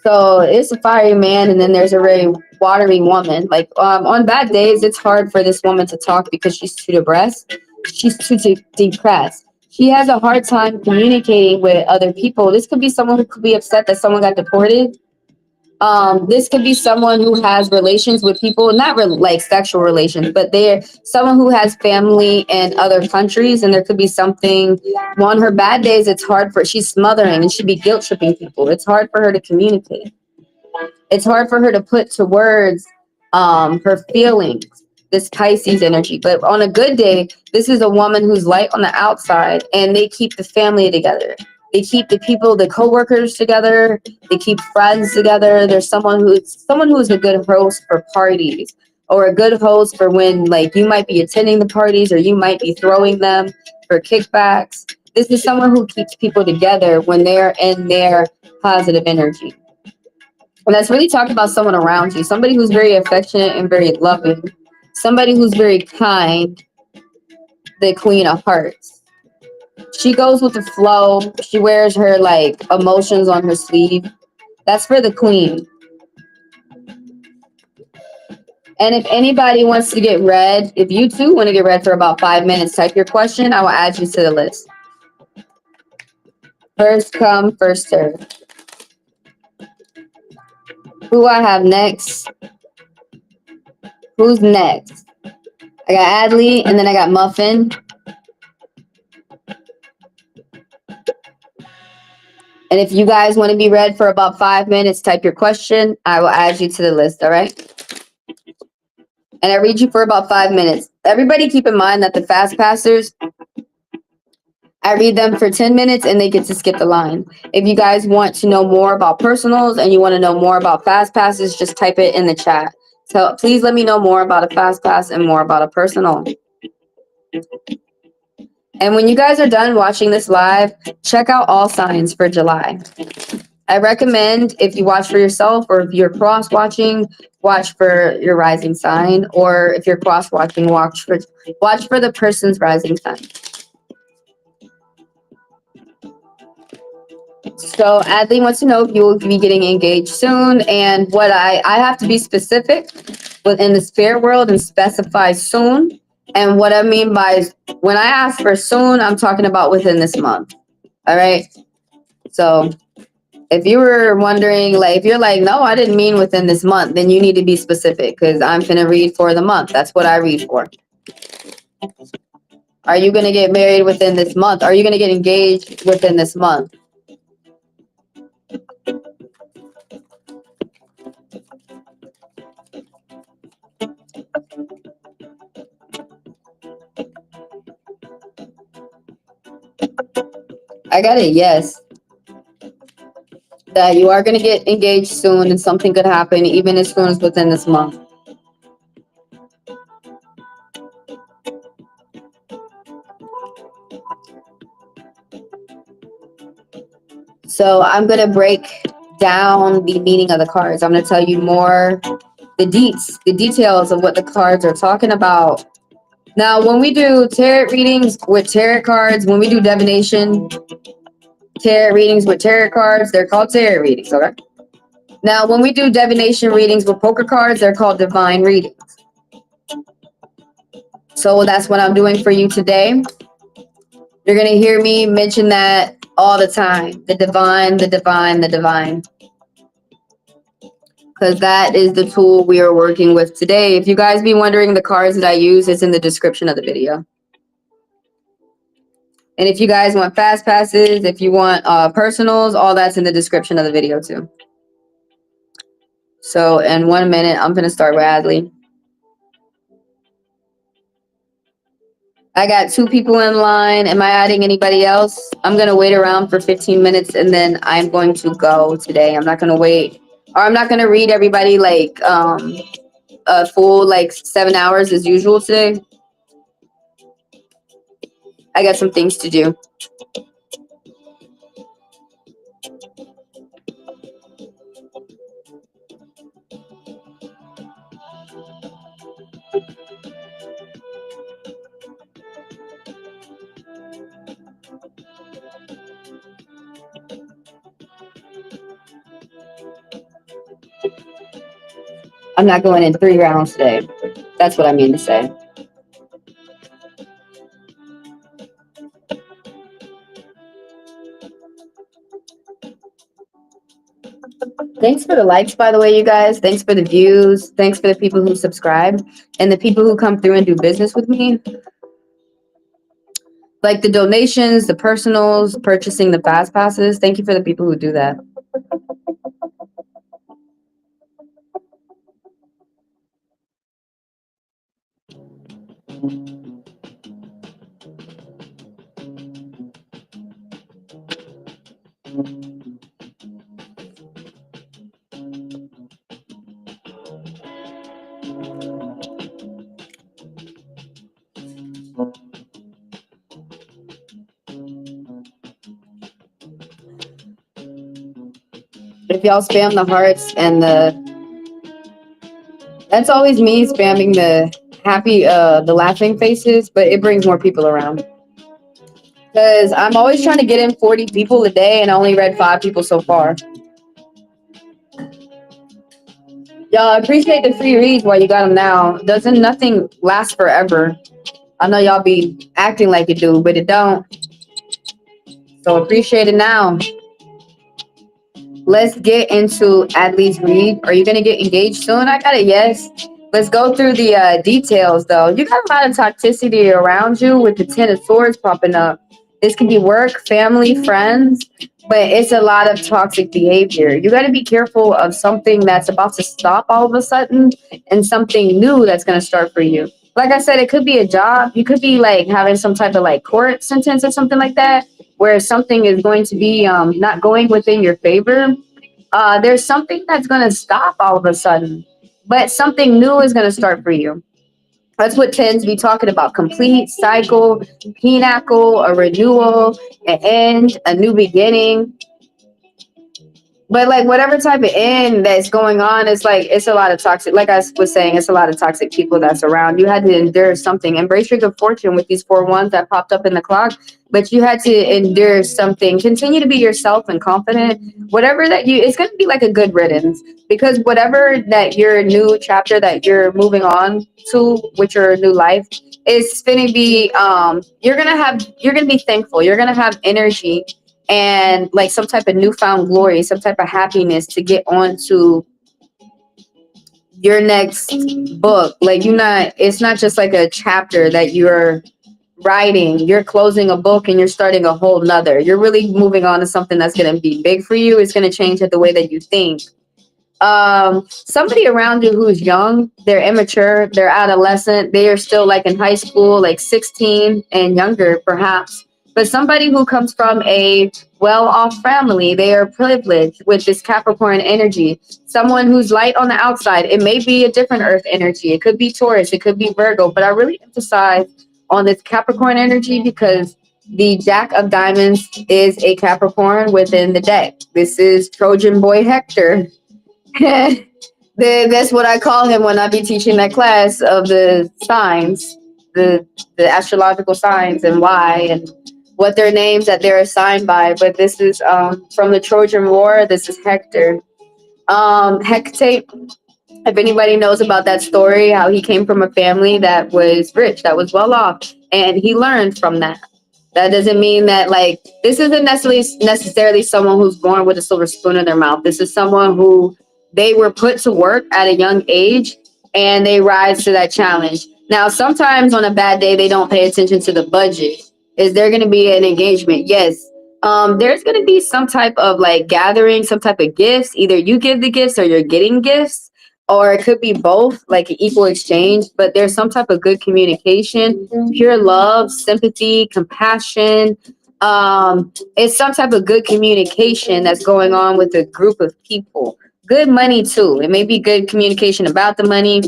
So it's a fiery man, and then there's a very watery woman. Like on bad days, it's hard for this woman to talk because she's too depressed. She's too depressed. She has a hard time communicating with other people. This could be someone who could be upset that someone got deported. This could be someone who has relations with people, not like sexual relations, but they're someone who has family in other countries, and there could be something on her bad days. It's hard she's smothering and she'd be guilt tripping people. It's hard for her to communicate. It's hard for her to put to words her feelings. this Pisces energy. But on a good day, this is a woman who's light on the outside, and they keep the family together. They keep the people, the co-workers together. They keep friends together. There's someone who's a good host for parties, or a good host for when, like, you might be attending the parties or you might be throwing them for kickbacks. This is someone who keeps people together when they're in their positive energy. And that's really talking about someone around you, somebody who's very affectionate and very loving, somebody who's very kind, the Queen of Hearts. She goes with the flow. She wears her, like, emotions on her sleeve. That's for the Queen. And if anybody wants to get read, if you too want to get read for about 5 minutes, type your question. I will add you to the list. First come, first serve. Who I have next? Who's next? I got Adley, and then I got Muffin. And if you guys want to be read for about 5 minutes, type your question. I will add you to the list, all right? And I read you for about 5 minutes. Everybody keep in mind that the fast passers, I read them for 10 minutes and they get to skip the line. If you guys want to know more about personals and you want to know more about fast passes, just type it in the chat. So please let me know more about a fast pass and more about a personal. And when you guys are done watching this live, check out all signs for July. I recommend, if you watch for yourself or if you're cross-watching, watch for your rising sign. Or if you're cross-watching, watch for the person's rising sign. So Adley wants to know if you will be getting engaged soon. And what I have to be specific within the spirit world and specify soon. And what I mean by when I ask for soon, I'm talking about within this month. All right. So if you were wondering, like, if you're like, no, I didn't mean within this month, then you need to be specific, because I'm finna read for the month. That's what I read for. Are you going to get married within this month? Are you going to get engaged within this month? I got a yes. That you are going to get engaged soon and something could happen even as soon as within this month. So I'm going to break down the meaning of the cards. I'm going to tell you more, the details of what the cards are talking about. Now, when we do tarot readings with tarot cards, when we do divination, tarot readings with tarot cards, they're called tarot readings, okay? Now, when we do divination readings with poker cards, they're called divine readings. So that's what I'm doing for you today. You're going to hear me mention that all the time. The divine, the divine, the divine. Because that is the tool we are working with today. If you guys be wondering, the cards that I use, it's in the description of the video. And if you guys want fast passes, if you want personals, all that's in the description of the video too. So in 1 minute, I'm going to start with Adley. I got 2 people in line. Am I adding anybody else? I'm going to wait around for 15 minutes and then I'm going to go today. I'm not going to wait, or I'm not going to read everybody like a full like 7 hours as usual today. I got some things to do. I'm not going in 3 rounds today. That's what I mean to say. Thanks for the likes, by the way, you guys. Thanks for the views. Thanks for the people who subscribe and the people who come through and do business with me. Like the donations, the personals, purchasing the fast passes. Thank you for the people who do that. If y'all spam the hearts and that's always me spamming the happy, the laughing faces, but it brings more people around. Because I'm always trying to get in 40 people a day, and I only read 5 people so far. Y'all, I appreciate the free reads while you got them now. Doesn't nothing last forever? I know y'all be acting like it do, but it don't. So appreciate it now. Let's get into Adley's read. Are you gonna get engaged soon? I got a yes. Let's go through the details though. You got a lot of toxicity around you with the Ten of Swords popping up. This can be work, family, friends, but it's a lot of toxic behavior. You got to be careful of something that's about to stop all of a sudden and something new that's going to start for you. Like I said, it could be a job. You could be like having some type of like court sentence or something like that, where something is going to be not going within your favor. There's something that's going to stop all of a sudden, but something new is going to start for you. That's what tends to be talking about: complete cycle, pinnacle, a renewal, an end, a new beginning. But like whatever type of end that's going on, it's like it's a lot of toxic. Like I was saying, it's a lot of toxic people that's around. You had to endure something. Embrace your good fortune with these 4 ones that popped up in the clock. But you had to endure something. Continue to be yourself and confident. Whatever that you, it's going to be like a good riddance, because whatever that your new chapter that you're moving on to with your new life is going to be. You're gonna be thankful. You're gonna have energy and like some type of newfound glory, some type of happiness to get on to your next book. Like it's not just like a chapter that you're writing. You're closing a book and you're starting a whole nother. You're really moving on to something that's going to be big for you. It's going to change the way that you think. Somebody around you who's young, they're immature, they're adolescent, they are still like in high school, like 16 and younger perhaps. But somebody who comes from a well-off family, they are privileged with this Capricorn energy. Someone who's light on the outside, it may be a different earth energy, it could be Taurus, it could be Virgo, but I really emphasize on this Capricorn energy because the Jack of Diamonds is a Capricorn within the deck. This is Trojan boy Hector. That's what I call him when I be teaching that class of the signs, the astrological signs and why and what their names that they're assigned by. But this is from the Trojan War. This is Hector. Hecate. If anybody knows about that story, how he came from a family that was rich, that was well off, and he learned from that. That doesn't mean that like this isn't necessarily someone who's born with a silver spoon in their mouth. This is someone who they were put to work at a young age and they rise to that challenge. Now, sometimes on a bad day, they don't pay attention to the budget. Is there going to be an engagement? Yes. There's going to be some type of like gathering, some type of gifts. Either you give the gifts or you're getting gifts, or it could be both, like an equal exchange, but there's some type of good communication, pure love, sympathy, compassion. It's some type of good communication that's going on with a group of people. Good money too. It may be good communication about the money,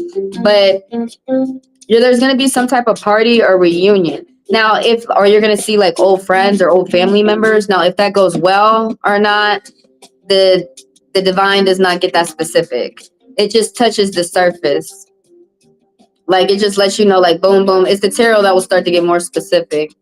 but there's going to be some type of party or reunion. Now, or you're going to see like old friends or old family members. Now, if that goes well or not, the the divine does not get that specific. It just touches the surface. Like it just lets you know, like boom, boom. It's the tarot that will start to get more specific.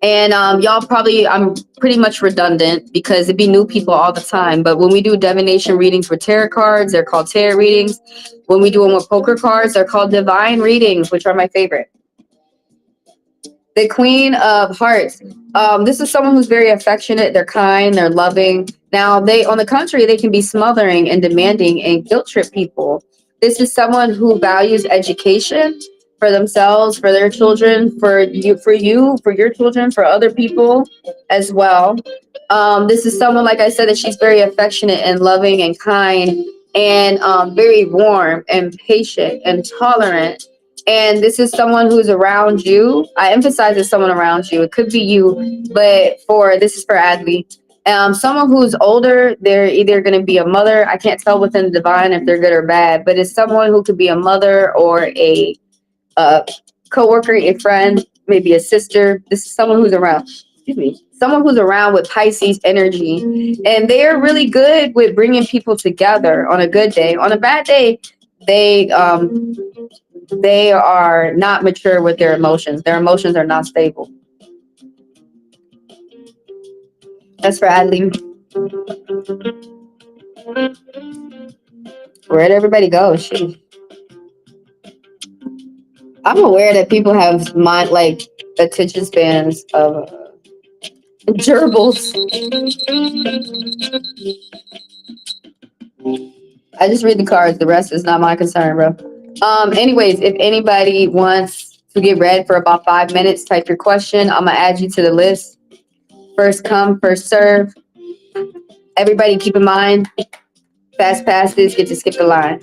And y'all probably, I'm pretty much redundant because it'd be new people all the time. But when we do divination readings with tarot cards, they're called tarot readings. When we do them with poker cards, they're called divine readings, which are my favorite. The Queen of Hearts. This is someone who's very affectionate. They're kind. They're loving. Now, on the contrary, they can be smothering and demanding and guilt trip people. This is someone who values education for themselves, for their children, for your children, for other people as well. This is someone, like I said, that she's very affectionate and loving and kind and very warm and patient and tolerant. And this is someone who's around you. I emphasize it's someone around you. It could be you, but this is for Adley. Someone who's older, they're either going to be a mother. I can't tell within the divine if they're good or bad, but it's someone who could be a mother or a coworker, a friend, maybe a sister. This is someone who's around. Excuse me. Someone who's around with Pisces energy, and they are really good with bringing people together on a good day. On a bad day, they are not mature with their emotions. Their emotions are not stable. That's for Adley. Where'd everybody go? Shoot. I'm aware that people have attention spans of gerbils. I just read the cards. The rest is not my concern, bro. Anyways, if anybody wants to get read for about 5 minutes, type your question. I'm gonna add you to the list. First come, first serve. Everybody keep in mind, fast passes get to skip the line.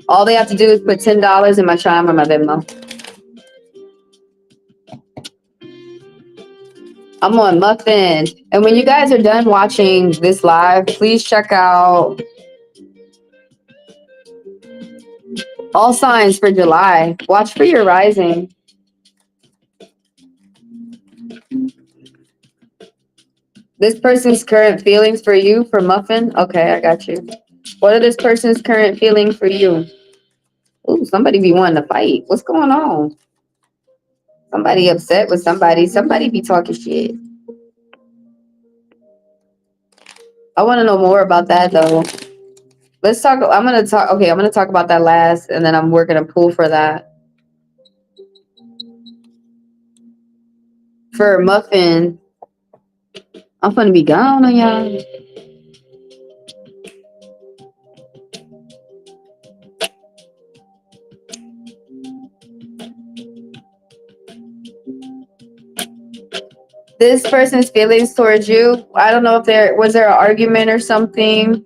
All they have to do is put $10 in my Chime or my Venmo. I'm on Muffin. And when you guys are done watching this live, please check out all signs for July. Watch for your rising. This person's current feelings for you, for Muffin. Okay, I got you. What are this person's current feelings for you? Ooh, somebody be wanting to fight. What's going on? Somebody upset with somebody. Somebody be talking shit. I want to know more about that though. Let's talk. I'm gonna talk about that last, and then I'm working a pool for that. For Muffin, I'm gonna be gone on y'all. This person's feelings towards you. I don't know if there was an argument or something.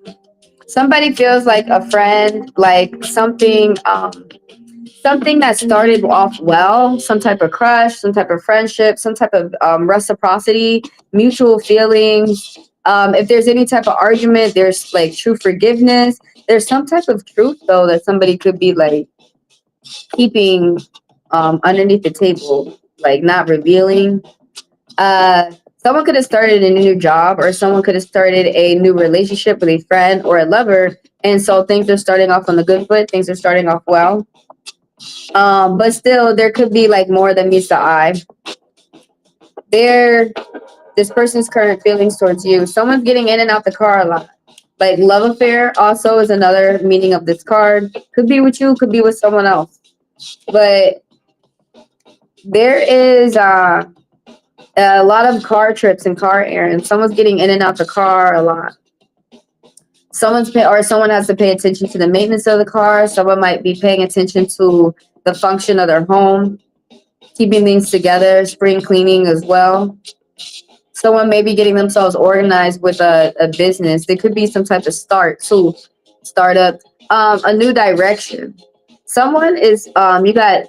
Somebody feels like a friend, like something that started off well, some type of crush, some type of friendship, some type of reciprocity, mutual feelings. If there's any type of argument, there's like true forgiveness. There's some type of truth though that somebody could be like keeping underneath the table, like not revealing. Someone could have started a new job, or someone could have started a new relationship with a friend or a lover, and so things are starting off on the good foot. Things are starting off well. But still, there could be like more than meets the eye. This person's current feelings towards you. Someone's getting in and out the car a lot. Like love affair also is another meaning of this card. Could be with you, could be with someone else. But there is a lot of car trips and car errands. Someone's getting in and out the car a lot. Someone has to pay attention to the maintenance of the car. Someone might be paying attention to the function of their home, keeping things together, spring cleaning as well. Someone may be getting themselves organized with a business. There could be some type of startup, a new direction. Someone is, you got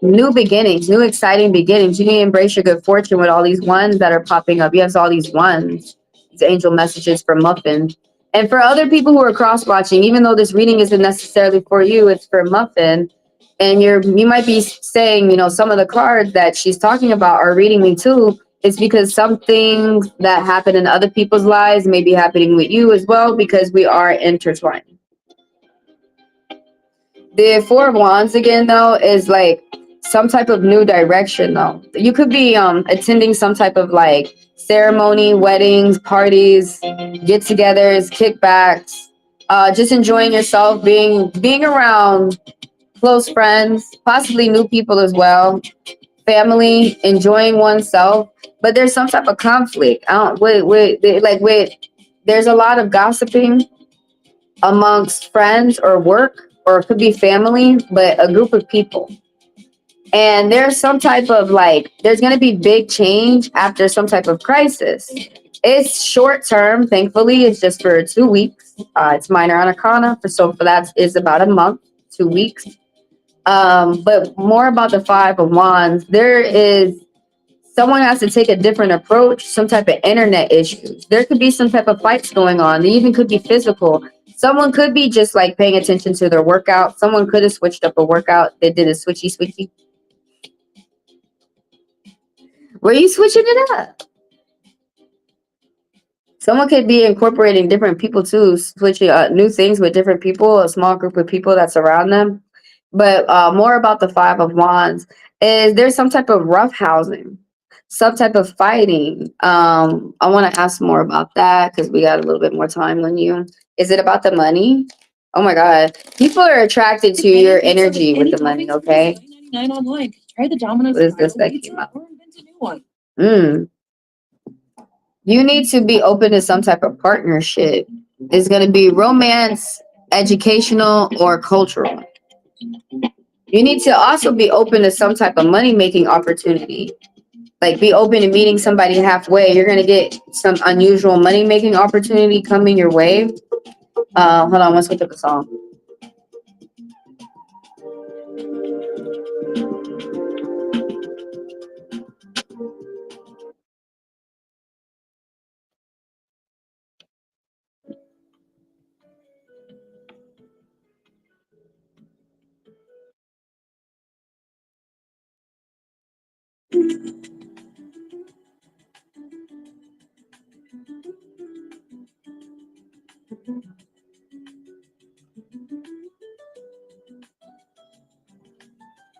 new beginnings, new exciting beginnings. You need to embrace your good fortune with all these ones that are popping up. You have all these ones, these angel messages for Muffin. And for other people who are cross watching, even though this reading isn't necessarily for you, it's for Muffin. And you might be saying, some of the cards that she's talking about are reading me too. It's because some things that happen in other people's lives may be happening with you as well, because we are intertwined. The Four of Wands again, though, is like some type of new direction, though. You could be attending some type of like ceremony, weddings, parties, get-togethers, kickbacks, just enjoying yourself, being around close friends, possibly new people as well, family, enjoying oneself. But there's some type of conflict. There's a lot of gossiping amongst friends or work, or it could be family, but a group of people. And there's some type of there's going to be big change after some type of crisis. It's short term, thankfully. It's just for 2 weeks. It's minor arcana, for that is about a month, 2 weeks. But more about the Five of Wands. There is someone has to take a different approach, some type of internet issues. There could be some type of fights going on. They even could be physical. Someone could be just like paying attention to their workout. Someone could have switched up a workout. They did a switchy. Were you switching it up? Someone could be incorporating different people too, switching new things with different people, a small group of people that surround them. But more about the Five of Wands is there's some type of rough housing, some type of fighting. I want to ask more about that because we got a little bit more time than you. Is it about the money? Oh my God. People are attracted to your energy with the money, okay? Try the Domino's. What is this that came up? You need to be open to some type of partnership. It's going to be romance, educational, or cultural. You need to also be open to some type of money making opportunity. Like be open to meeting somebody halfway. You're going to get some unusual money making opportunity coming your way. Hold on, let's look at the song.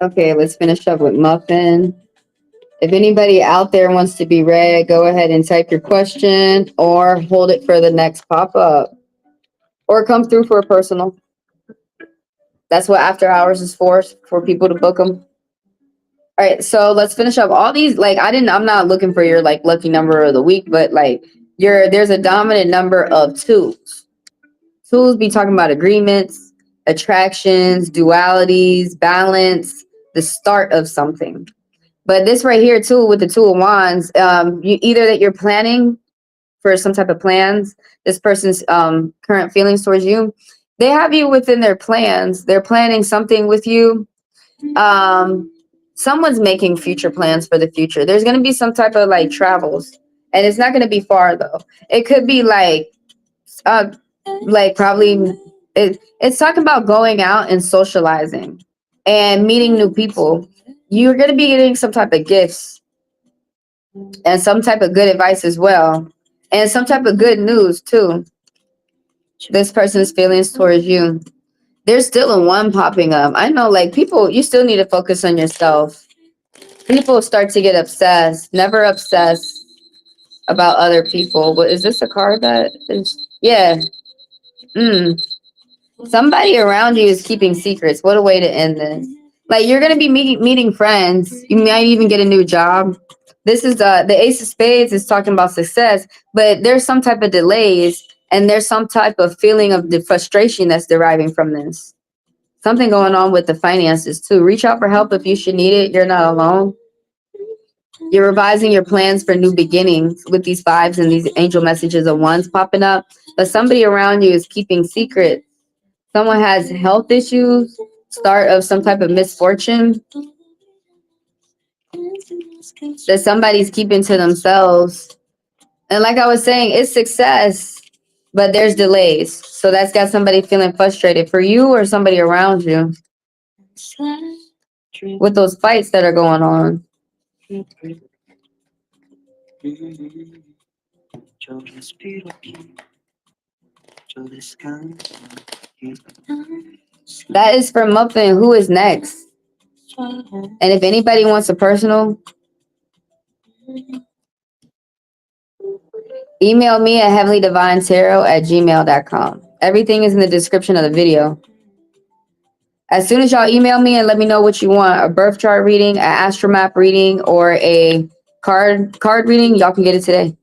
Okay, let's finish up with Muffin. If anybody out there wants to be read, go ahead and type your question or hold it for the next pop up or come through for a personal. That's what after hours is for people to book them. All right, so let's finish up all these. Like I'm not looking for your like lucky number of the week, but like there's a dominant number of twos. Twos be talking about agreements, attractions, dualities, balance, the start of something. But this right here too with the Two of Wands, you either that you're planning for some type of plans, this person's current feelings towards you, they have you within their plans. They're planning something with you. Someone's making future plans for the future. There's going to be some type of like travels, and it's not going to be far though. It could be uh probably it's talking about going out and socializing and meeting new people. You're going to be getting some type of gifts and some type of good advice as well, and some type of good news too. This person's feelings towards you. There's still a one popping up. I know, like people, you still need to focus on yourself. People start to get obsessed. Never obsessed about other people. But is this a card that is? Yeah. Somebody around you is keeping secrets. What a way to end this. Like you're gonna be meeting friends. You might even get a new job. This is the Ace of Spades is talking about success, but there's some type of delays and there's some type of feeling of the frustration that's deriving from this. Something going on with the finances too. Reach out for help if you should need it. You're not alone. You're revising your plans for new beginnings with these fives and these angel messages of ones popping up. But somebody around you is keeping secrets. Someone has health issues, start of some type of misfortune that somebody's keeping to themselves. And like I was saying, it's success, but there's delays. So that's got somebody feeling frustrated for you or somebody around you with those fights that are going on. That is for Muffin. Who is next? And if anybody wants a personal, email me at heavenlydivinetaro@gmail.com. Everything is in the description of the video. As soon as y'all email me and let me know what you want, a birth chart reading, an astromap reading, or a card reading, y'all can get it today.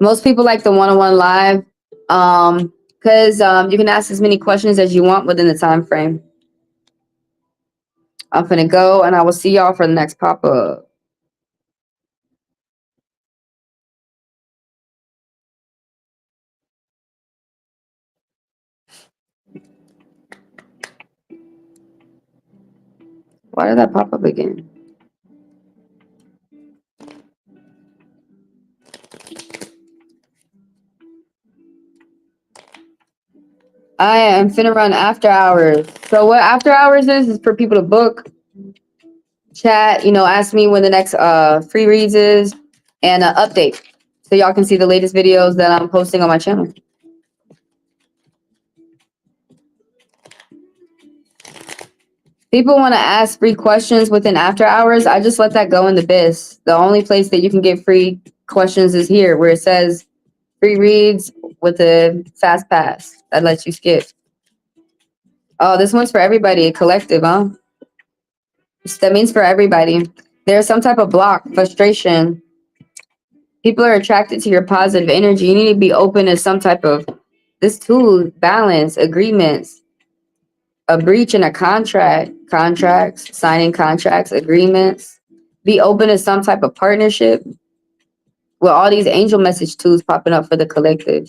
Most people like the one-on-one live because you can ask as many questions as you want within the time frame. I'm finna go, and I will see y'all for the next pop-up. Why did that pop up again? I am finna run after hours. So what after hours is for people to book, chat, you know, ask me when the next free reads is, and update. So y'all can see the latest videos that I'm posting on my channel. People want to ask free questions within after hours. I just let that go in the biz. The only place that you can get free questions is here where it says free reads with a fast pass that lets you skip. Oh, this one's for everybody, a collective, huh? That means for everybody. There's some type of block, frustration. People are attracted to your positive energy. You need to be open to some type of this tool, balance, agreements, a breach in a contract, contracts, signing contracts, agreements. Be open to some type of partnership with all these angel message tools popping up for the collective.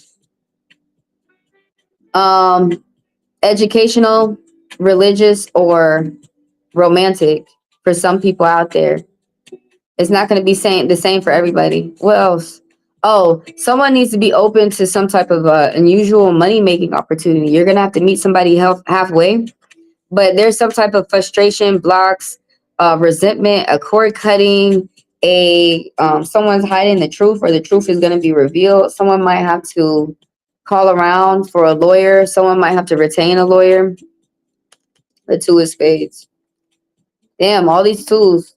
Educational, religious, or romantic for some people out there. It's not going to be the same for everybody. What else? Oh, someone needs to be open to some type of unusual money-making opportunity. You're going to have to meet somebody halfway, but there's some type of frustration, blocks, resentment, a cord cutting, someone's hiding the truth, or the truth is going to be revealed. Someone might have to call around for a lawyer. Someone might have to retain a lawyer. The two of spades. Damn, all these tools.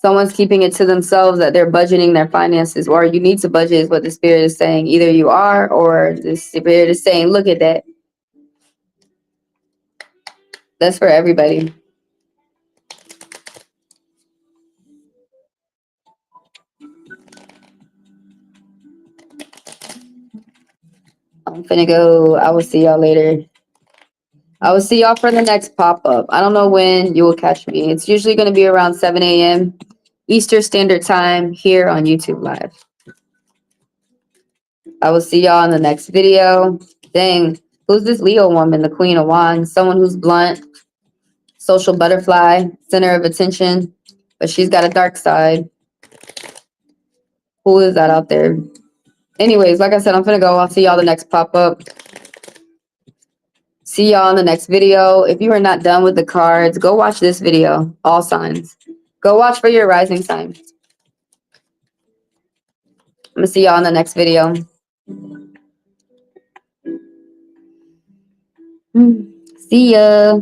Someone's keeping it to themselves that they're budgeting their finances, or you need to budget is what the spirit is saying. Either you are, or the spirit is saying, look at that. That's for everybody. I'm finna go. I will see y'all later. I will see y'all for the next pop-up. I don't know when you will catch me. It's usually going to be around 7 a.m. Eastern Standard Time here on YouTube Live. I will see y'all in the next video. Dang, who's this Leo woman, the Queen of Wands? Someone who's blunt, social butterfly, center of attention, but she's got a dark side. Who is that out there? Anyways, like I said, I'm finna go. I'll see y'all the next pop-up. See y'all in the next video. If you are not done with the cards, go watch this video. All signs. Go watch for your rising sign. I'm gonna see y'all in the next video. See ya.